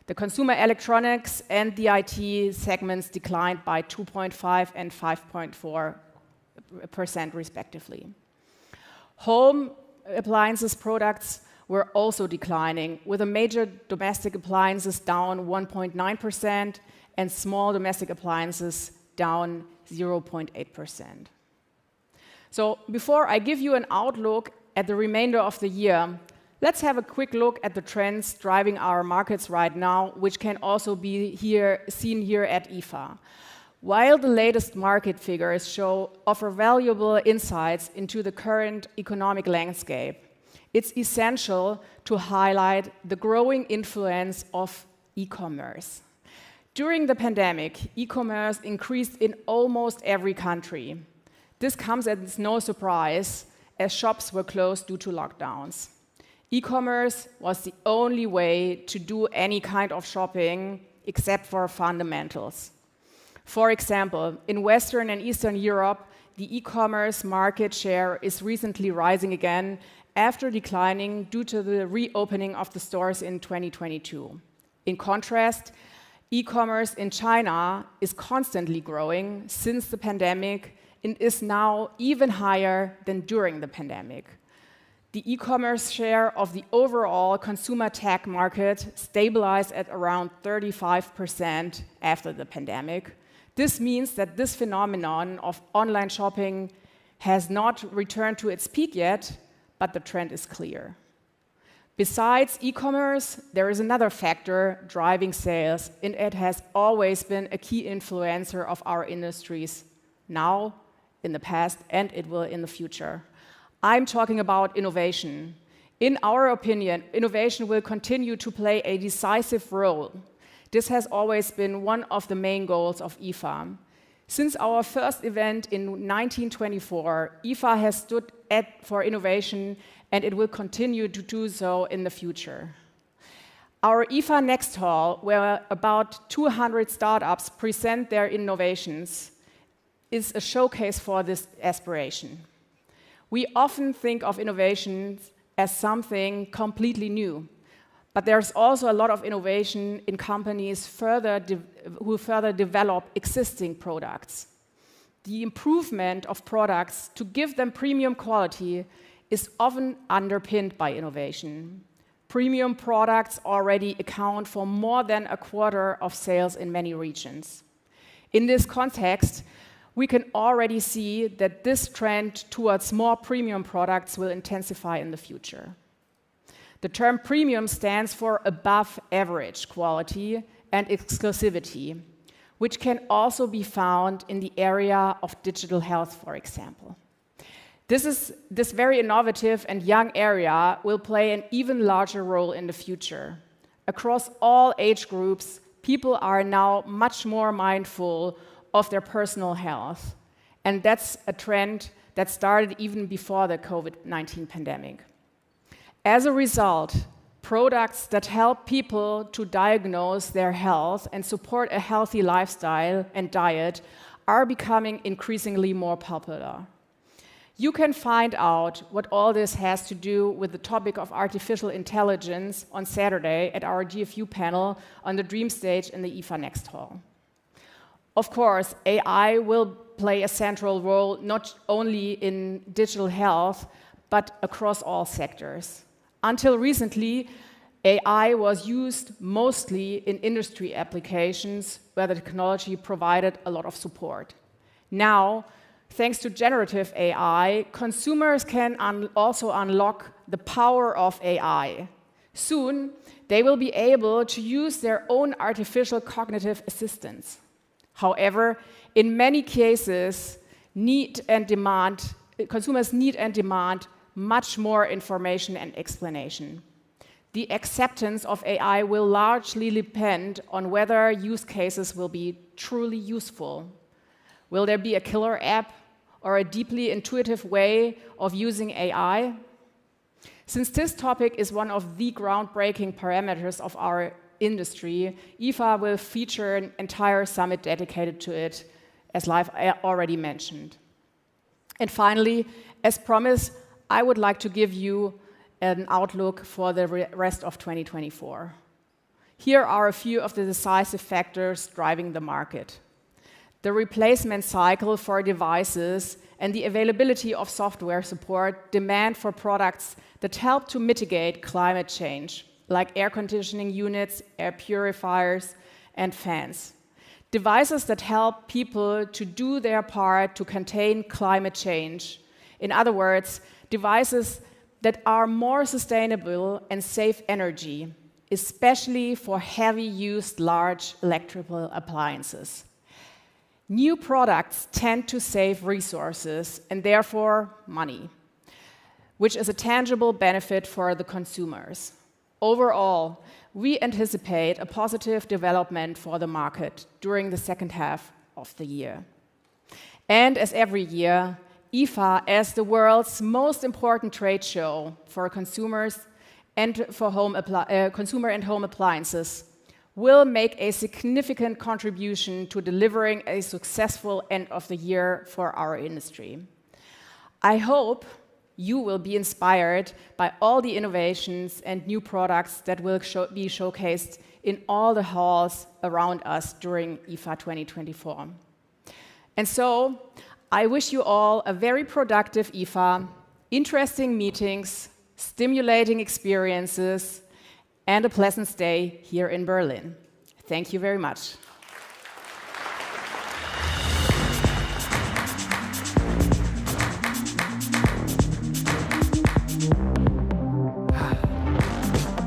The consumer electronics and the IT segments declined by 2.5% and 5.4% respectively. Home appliances products were also declining, with the major domestic appliances down 1.9% and small domestic appliances down 0.8%. So before I give you an outlook at the remainder of the year, let's have a quick look at the trends driving our markets right now, which can also be seen here at IFA. While the latest market figures offer valuable insights into the current economic landscape, it's essential to highlight the growing influence of e-commerce. During the pandemic, e-commerce increased in almost every country. This comes as no surprise, as shops were closed due to lockdowns. E-commerce was the only way to do any kind of shopping except for fundamentals. For example, in Western and Eastern Europe, the e-commerce market share is recently rising again after declining due to the reopening of the stores in 2022. In contrast, e-commerce in China is constantly growing since the pandemic and is now even higher than during the pandemic. The e-commerce share of the overall consumer tech market stabilized at around 35% after the pandemic. This means that this phenomenon of online shopping has not returned to its peak yet, but the trend is clear. Besides e-commerce, there is another factor driving sales, and it has always been a key influencer of our industries, now, in the past, and it will in the future. I'm talking about innovation. In our opinion, innovation will continue to play a decisive role. This has always been one of the main goals of IFA. Since our first event in 1924, IFA has stood for innovation, and it will continue to do so in the future. Our IFA Next Hall, where about 200 startups present their innovations, is a showcase for this aspiration. We often think of innovations as something completely new, but there's also a lot of innovation in companies who further develop existing products. The improvement of products to give them premium quality is often underpinned by innovation. Premium products already account for more than a quarter of sales in many regions. In this context, we can already see that this trend towards more premium products will intensify in the future. The term premium stands for above average quality and exclusivity, which can also be found in the area of digital health, for example. This very innovative and young area will play an even larger role in the future. Across all age groups, people are now much more mindful of their personal health. And that's a trend that started even before the COVID-19 pandemic. As a result, products that help people to diagnose their health and support a healthy lifestyle and diet are becoming increasingly more popular. You can find out what all this has to do with the topic of artificial intelligence on Saturday at our GFU panel on the Dream Stage in the IFA Next Hall. Of course, AI will play a central role not only in digital health, but across all sectors. Until recently, AI was used mostly in industry applications where the technology provided a lot of support. Now, thanks to generative AI, consumers can also unlock the power of AI. Soon, they will be able to use their own artificial cognitive assistants. However, in many cases, consumers need and demand much more information and explanation. The acceptance of AI will largely depend on whether use cases will be truly useful. Will there be a killer app or a deeply intuitive way of using AI? Since this topic is one of the groundbreaking parameters of our industry, IFA will feature an entire summit dedicated to it, as Live already mentioned. And finally, as promised, I would like to give you an outlook for the rest of 2024. Here are a few of the decisive factors driving the market. The replacement cycle for devices and the availability of software support demand for products that help to mitigate climate change, like air conditioning units, air purifiers, and fans. Devices that help people to do their part to contain climate change. In other words, devices that are more sustainable and save energy, especially for heavy-used large electrical appliances. New products tend to save resources and therefore money, which is a tangible benefit for the consumers. Overall, we anticipate a positive development for the market during the second half of the year. And as every year, IFA, as the world's most important trade show for consumers and for consumer and home appliances, will make a significant contribution to delivering a successful end of the year for our industry. I hope you will be inspired by all the innovations and new products that will be showcased in all the halls around us during IFA 2024. And so, I wish you all a very productive IFA, interesting meetings, stimulating experiences, and a pleasant stay here in Berlin. Thank you very much.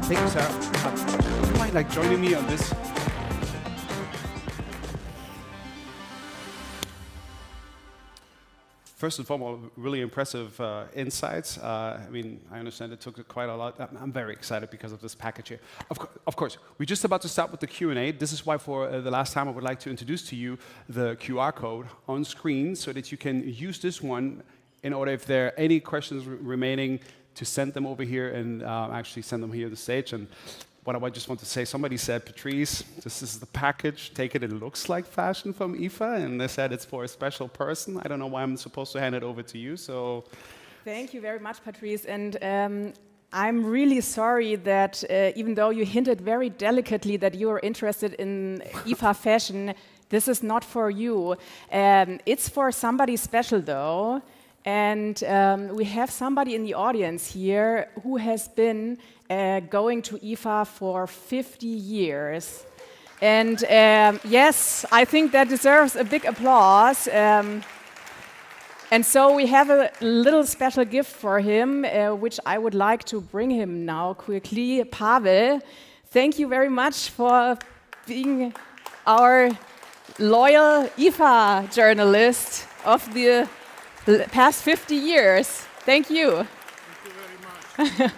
Thank you, Sarah. Do you mind joining me on this? First and foremost, really impressive insights. I understand it took quite a lot. I'm very excited because of this package here. Of course, we're just about to start with the Q&A. This is why for the last time I would like to introduce to you the QR code on screen so that you can use this one in order, if there are any questions remaining, to send them over here and actually send them here to the stage. And what I just want to say, somebody said, Patrice, this is the package, take it looks like fashion from IFA, and they said it's for a special person. I don't know why I'm supposed to hand it over to you, so. Thank you very much, Patrice, and I'm really sorry that even though you hinted very delicately that you are interested in IFA fashion, this is not for you. It's for somebody special though, and we have somebody in the audience here who has been going to IFA for 50 years. And yes, I think that deserves a big applause. And so we have a little special gift for him, which I would like to bring him now quickly. Pavel, thank you very much for being our loyal IFA journalist of the past 50 years. Thank you. Thank you very much.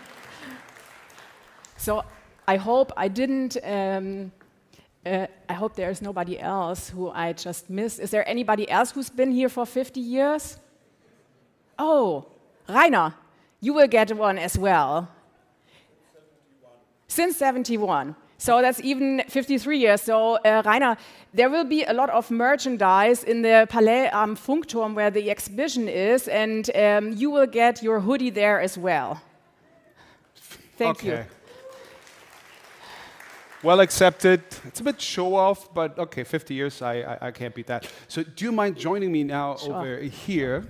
So I hope I didn't, I hope there's nobody else who I just missed. Is there anybody else who's been here for 50 years? Oh, Rainer, you will get one as well. Since 71. So that's even 53 years. So, Rainer, there will be a lot of merchandise in the Palais am Funkturm where the exhibition is, and you will get your hoodie there as well. Thank you. Well accepted. It's a bit show off, but okay, 50 years, I can't beat that. So do you mind joining me now over here,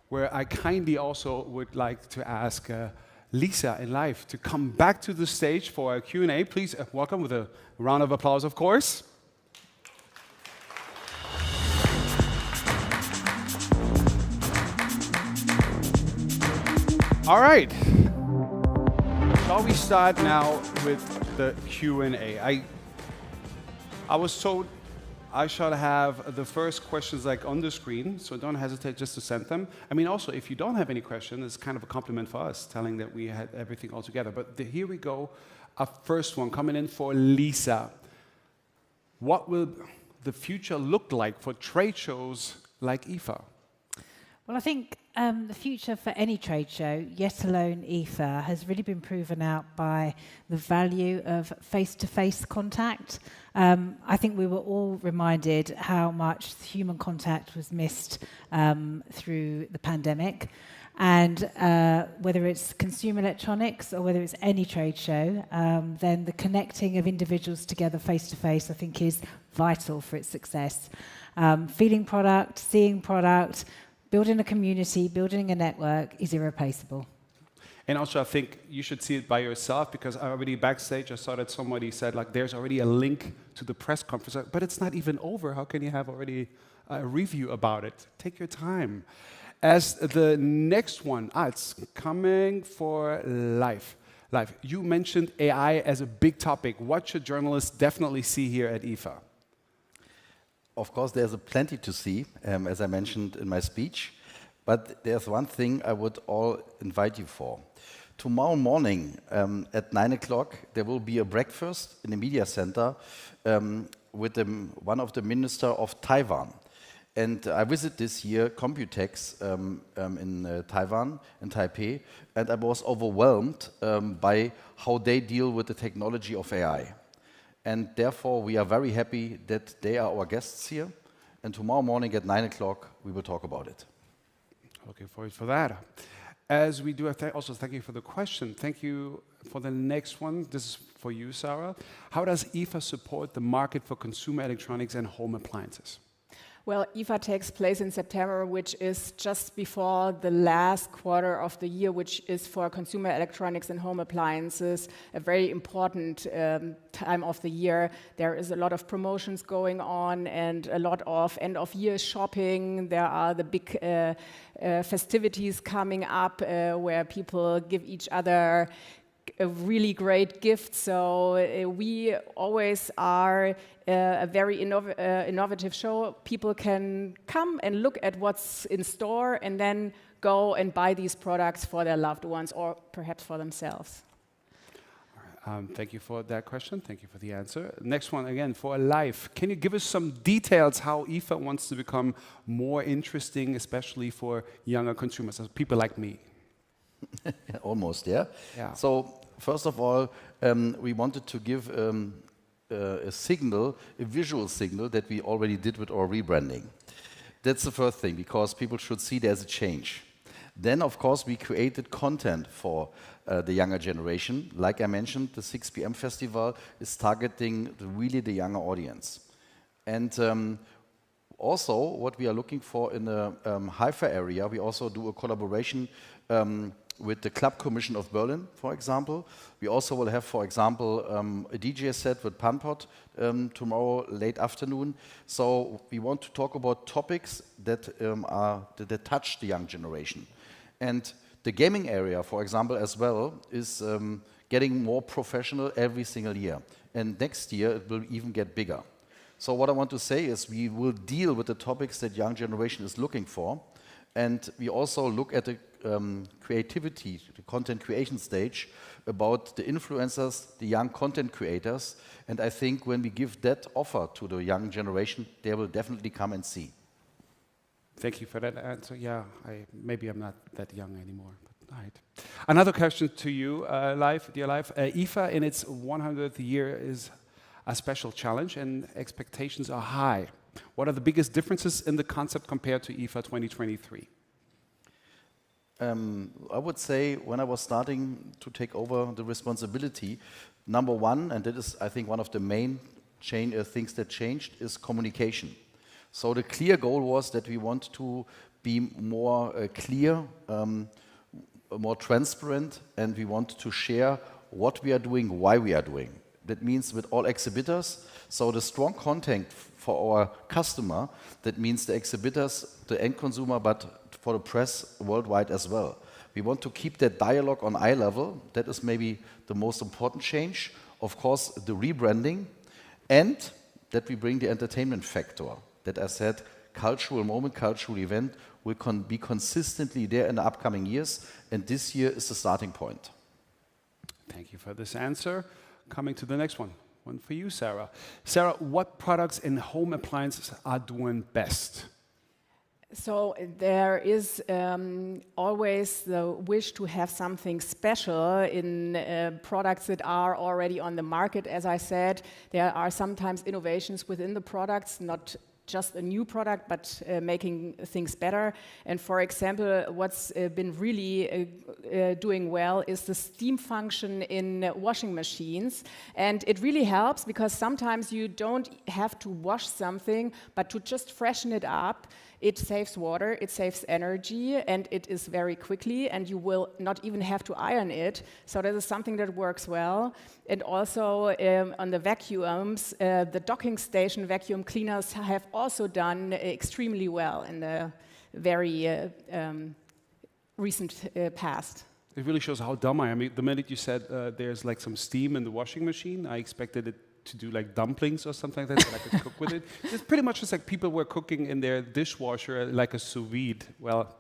where I kindly also would like to ask Lisa in live to come back to the stage for a Q&A. Please welcome with a round of applause, of course. All right. Shall we start now with the Q&A? I was told I shall have the first questions like on the screen, so don't hesitate just to send them. I mean, also, if you don't have any question, it's kind of a compliment for us, telling that we had everything all together. But here we go. Our first one coming in for Lisa. What will the future look like for trade shows like IFA? Well, I think the future for any trade show, yet alone IFA, has really been proven out by the value of face-to-face contact. I think we were all reminded how much human contact was missed through the pandemic. And whether it's consumer electronics or whether it's any trade show, then the connecting of individuals together face-to-face, I think, is vital for its success. Feeling product, seeing product, building a community, building a network is irreplaceable. And also, I think you should see it by yourself, because already backstage I saw that somebody said, like, there's already a link to the press conference, but it's not even over. How can you have already a review about it? Take your time. As the next one, it's coming for live. You mentioned AI as a big topic. What should journalists definitely see here at IFA? Of course, there's plenty to see, as I mentioned in my speech. But there's one thing I would all invite you for. Tomorrow morning at 9 o'clock, there will be a breakfast in the media center with one of the minister of Taiwan. And I visited this year Computex in Taiwan, in Taipei, and I was overwhelmed by how they deal with the technology of AI. And therefore, we are very happy that they are our guests here. And tomorrow morning at 9 o'clock, we will talk about it. Looking forward for that. As we do, also thank you for the question. Thank you for the next one. This is for you, Sarah. How does IFA support the market for consumer electronics and home appliances? Well, IFA takes place in September, which is just before the last quarter of the year, which is for consumer electronics and home appliances, a very important time of the year. There is a lot of promotions going on and a lot of end-of-year shopping. There are the big festivities coming up where people give each other a really great gift. So we always are a very innovative show. People can come and look at what's in store and then go and buy these products for their loved ones or perhaps for themselves. Thank you for that question. Thank you for the answer. Next one, again, for live. Can you give us some details how IFA wants to become more interesting, especially for younger consumers, people like me? Almost, yeah? Yeah. So, first of all, we wanted to give a signal, a visual signal that we already did with our rebranding. That's the first thing, because people should see there's a change. Then, of course, we created content for the younger generation. Like I mentioned, the 6 p.m. festival is targeting really the younger audience. And also, what we are looking for in the Haifa area, we also do a collaboration with the Club Commission of Berlin, for example. We also will have, for example, a DJ set with Panpot tomorrow late afternoon. So we want to talk about topics that that touch the young generation. And the gaming area, for example, as well, is getting more professional every single year. And next year, it will even get bigger. So what I want to say is we will deal with the topics that young generation is looking for. And we also look at the creativity, the content creation stage, about the influencers, the young content creators. And I think when we give that offer to the young generation, they will definitely come and see. Thank you for that answer. Yeah, maybe I'm not that young anymore. But all right. Another question to you, dear Live. IFA in its 100th year is a special challenge and expectations are high. What are the biggest differences in the concept compared to IFA 2023? I would say when I was starting to take over the responsibility, number one, and that is I think one of the main things that changed, is communication. So the clear goal was that we want to be more clear, more transparent, and we want to share what we are doing, why we are doing. That means with all exhibitors, so the strong content for our customer, that means the exhibitors, the end consumer, but for the press worldwide as well. We want to keep that dialogue on eye level. That is maybe the most important change. Of course, the rebranding, and that we bring the entertainment factor. That I said, cultural moment, cultural event will be consistently there in the upcoming years, and this year is the starting point. Thank you for this answer. Coming to the next one. One for you, Sarah. Sarah, what products in home appliances are doing best? So there is always the wish to have something special in products that are already on the market. As I said, there are sometimes innovations within the products, not just a new product, but making things better. And for example, what's been really doing well is the steam function in washing machines. And it really helps because sometimes you don't have to wash something, but to just freshen it up. It saves water, it saves energy, and it is very quickly, and you will not even have to iron it. So that is something that works well. And also on the vacuums, the docking station vacuum cleaners have also done extremely well in the very recent past. It really shows how dumb I am. The minute you said there's like some steam in the washing machine, I expected it to do like dumplings or something like that, so I could cook with it. It's pretty much just like people were cooking in their dishwasher like a sous vide. Well,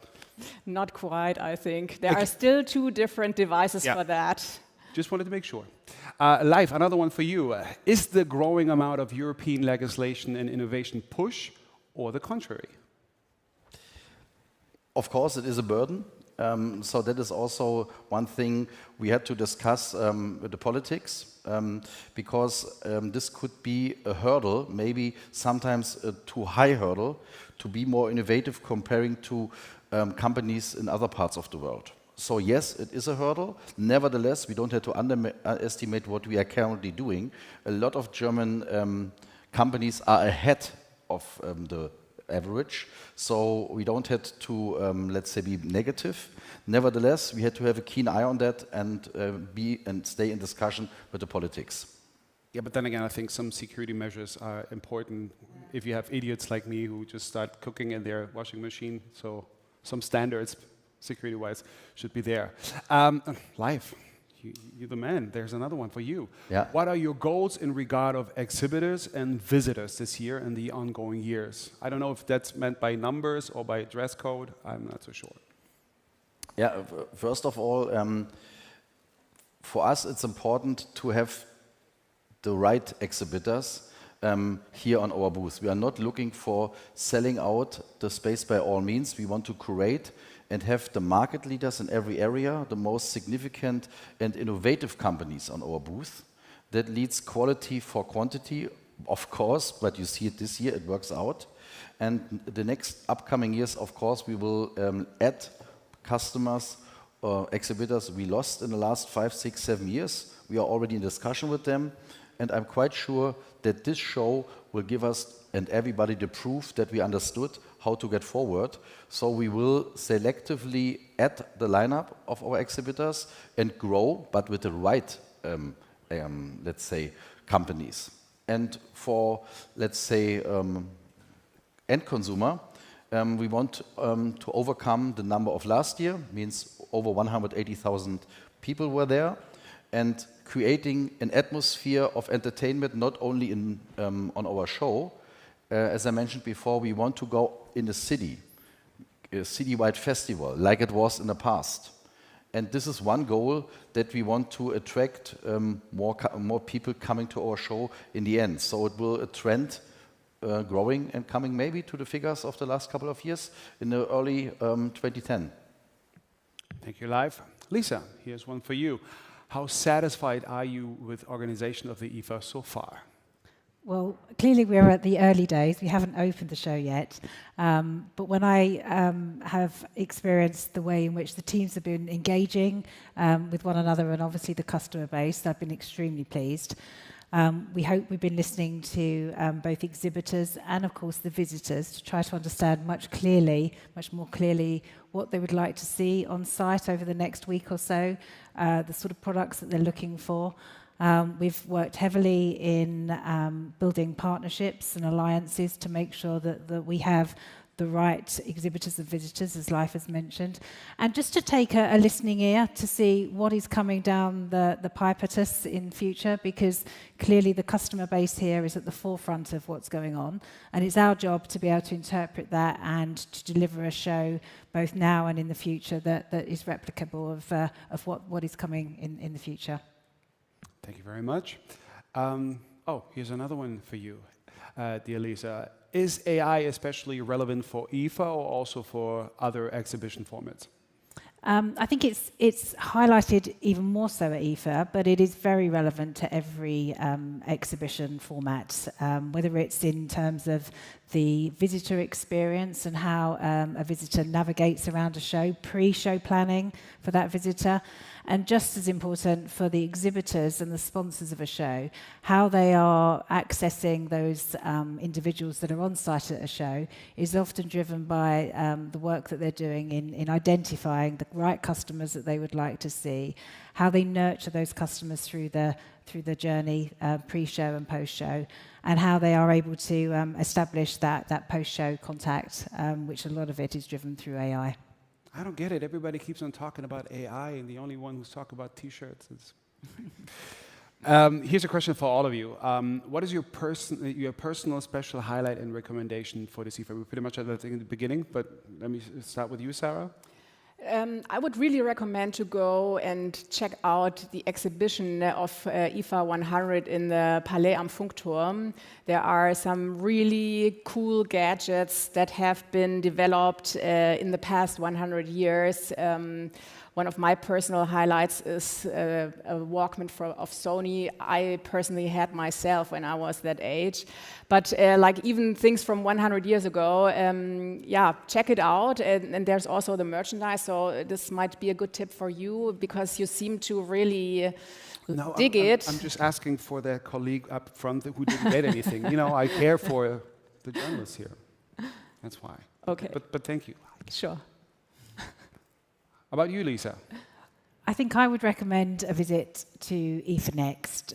not quite, I think. There are still two different devices for that. Just wanted to make sure. Live, another one for you. Is the growing amount of European legislation and innovation push or the contrary? Of course, it is a burden. So that is also one thing we had to discuss with the politics, because this could be a hurdle, maybe sometimes a too high hurdle, to be more innovative comparing to companies in other parts of the world. So yes, it is a hurdle. Nevertheless, we don't have to underestimate what we are currently doing. A lot of German companies are ahead of the average, so we don't have to, let's say, be negative. Nevertheless, we had to have a keen eye on that and stay in discussion with the politics. Yeah, but then again, I think some security measures are important if you have idiots like me who just start cooking in their washing machine. So some standards, security-wise, should be there. Live. You're the man. There's another one for you. Yeah. What are your goals in regard of exhibitors and visitors this year and the ongoing years? I don't know if that's meant by numbers or by dress code. I'm not so sure. Yeah, first of all, for us it's important to have the right exhibitors here on our booth. We are not looking for selling out the space by all means. We want to curate and have the market leaders in every area, the most significant and innovative companies on our booth. That leads quality for quantity, of course, but you see it this year, it works out. And the next upcoming years, of course, we will add customers or exhibitors we lost in the last 5, 6, 7 years. We are already in discussion with them, and I'm quite sure that this show will give us and everybody the proof that we understood how to get forward. So we will selectively add the lineup of our exhibitors and grow, but with the right, let's say, companies. And for, let's say, end consumer, we want to overcome the number of last year, means over 180,000 people were there. and creating an atmosphere of entertainment not only on our show. As I mentioned before, we want to go in a citywide festival like it was in the past. And this is one goal, that we want to attract more people coming to our show in the end. So it will a trend growing and coming maybe to the figures of the last couple of years in the early 2010. Thank you, Live. Lisa, here's one for you. How satisfied are you with organization of the IFA so far? Well, clearly we're at the early days. We haven't opened the show yet. But when I have experienced the way in which the teams have been engaging with one another and obviously the customer base, I've been extremely pleased. We hope we've been listening to both exhibitors and, of course, the visitors to try to understand much more clearly what they would like to see on site over the next week or so, the sort of products that they're looking for. We've worked heavily in building partnerships and alliances to make sure that we have the right exhibitors and visitors, as Life has mentioned, and just to take a listening ear to see what is coming down the pipe at us in future, because clearly the customer base here is at the forefront of what's going on, and it's our job to be able to interpret that and to deliver a show both now and in the future that is replicable of what is coming in the future. Thank you very much. Here's another one for you, dear Lisa. Is AI especially relevant for IFA or also for other exhibition formats? I think it's highlighted even more so at IFA, but it is very relevant to every exhibition format, whether it's in terms of the visitor experience and how a visitor navigates around a show, pre-show planning for that visitor, and just as important for the exhibitors and the sponsors of a show, how they are accessing those individuals that are on site at a show is often driven by the work that they're doing in identifying the right customers that they would like to see, how they nurture those customers through the journey, pre-show and post-show, and how they are able to establish that post-show contact, which a lot of it is driven through AI. I don't get it. Everybody keeps on talking about AI, and the only one who's talking about T-shirts is... Here's a question for all of you. What is your personal special highlight and recommendation for this IFA? We pretty much had that thing in the beginning, but let me start with you, Sarah. I would really recommend to go and check out the exhibition of IFA 100 in the Palais am Funkturm. There are some really cool gadgets that have been developed in the past 100 years. One of my personal highlights is a Walkman of Sony. I personally had myself when I was that age. But like even things from 100 years ago, check it out. And there's also the merchandise. So this might be a good tip for you because you seem to really dig it. I'm just asking for the colleague up front who didn't get anything. You know, I care for the journalists here. That's why. Okay. But thank you. Sure. How about you, Lisa? I think I would recommend a visit to IFA Next.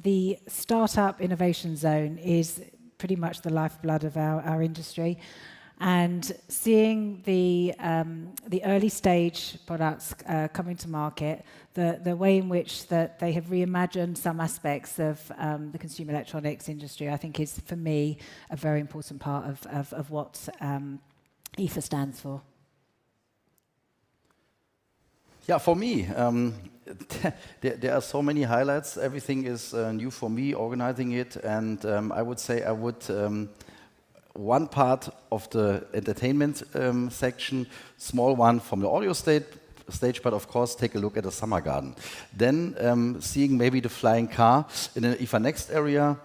The Startup Innovation Zone is pretty much the lifeblood of our industry. And seeing the early stage products coming to market, the way in which that they have reimagined some aspects of the consumer electronics industry, I think is, for me, a very important part of what IFA stands for. Yeah, for me, there are so many highlights. Everything is new for me, organizing it, and I would say one part of the entertainment section, small one from the audio stage, but of course take a look at the Summer Garden. Then seeing maybe the flying car in the IFA Next area,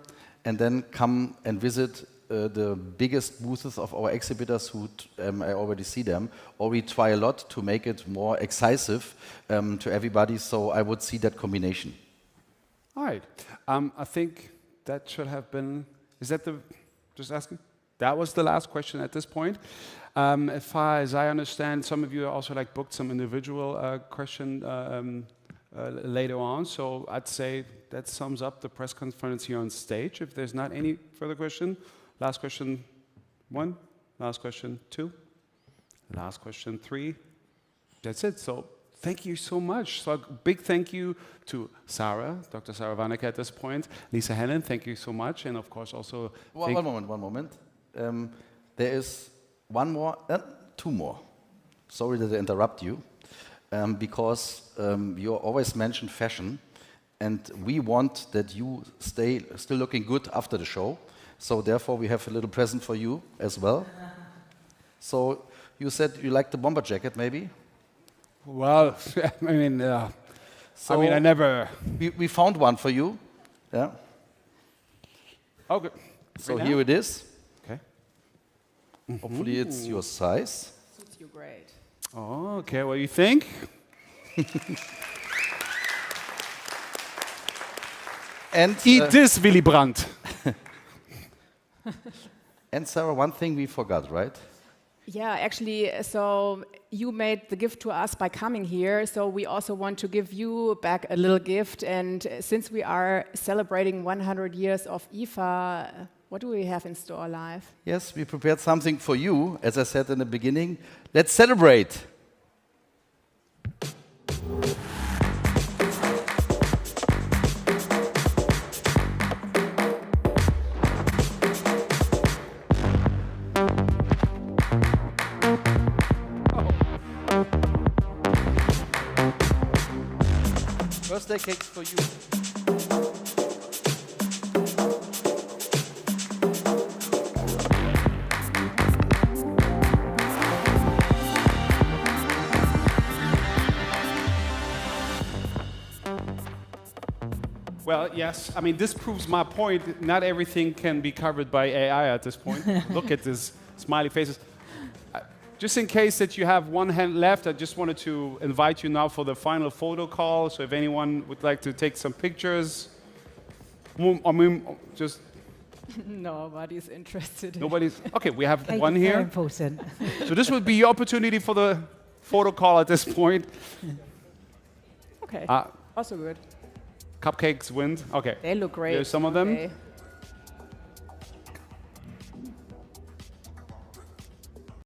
and then come and visit the biggest booths of our exhibitors who I already see them, or we try a lot to make it more excisive to everybody, so I would see that combination. All right. I think that should have been, just asking? That was the last question at this point. As far as I understand, some of you also booked some individual question later on, so I'd say that sums up the press conference here on stage. If there's not any further question, last question 1, last question 2, last question 3. That's it. So Thank you so much. So a big thank you to Sarah, Dr. Sarah Warnecke at this point. Lisa Helen, thank you so much. And of course also... One moment. There is one more, two more. Sorry that I interrupt you, because you always mention fashion, and we want that you stay still looking good after the show. So therefore we have a little present for you as well. So you said you like the bomber jacket, maybe? Well, I mean, I never... We found one for you. Yeah. Okay. So here it is. Okay. Hopefully it's your size. Suits you great. Oh, okay. What do you think? And Eat this, Willy Brandt. And Sarah, one thing we forgot, right? Yeah, actually, so you made the gift to us by coming here, so we also want to give you back a little gift. And since we are celebrating 100 years of IFA, what do we have in store live? Yes, we prepared something for you, as I said in the beginning. Let's celebrate. Birthday cakes for you. Well, yes. I mean, this proves my point. Not everything can be covered by AI at this point. Look at this smiley faces. Just in case that you have one hand left, I just wanted to invite you now for the final photo call. So if anyone would like to take some pictures, I mean, just... Nobody's interested. Nobody's... Okay, we have Thank one you, here. very important. So this would be your opportunity for the photo call at this point. Okay, also good. Cupcakes win. Okay. They look great. There's some of them. Okay.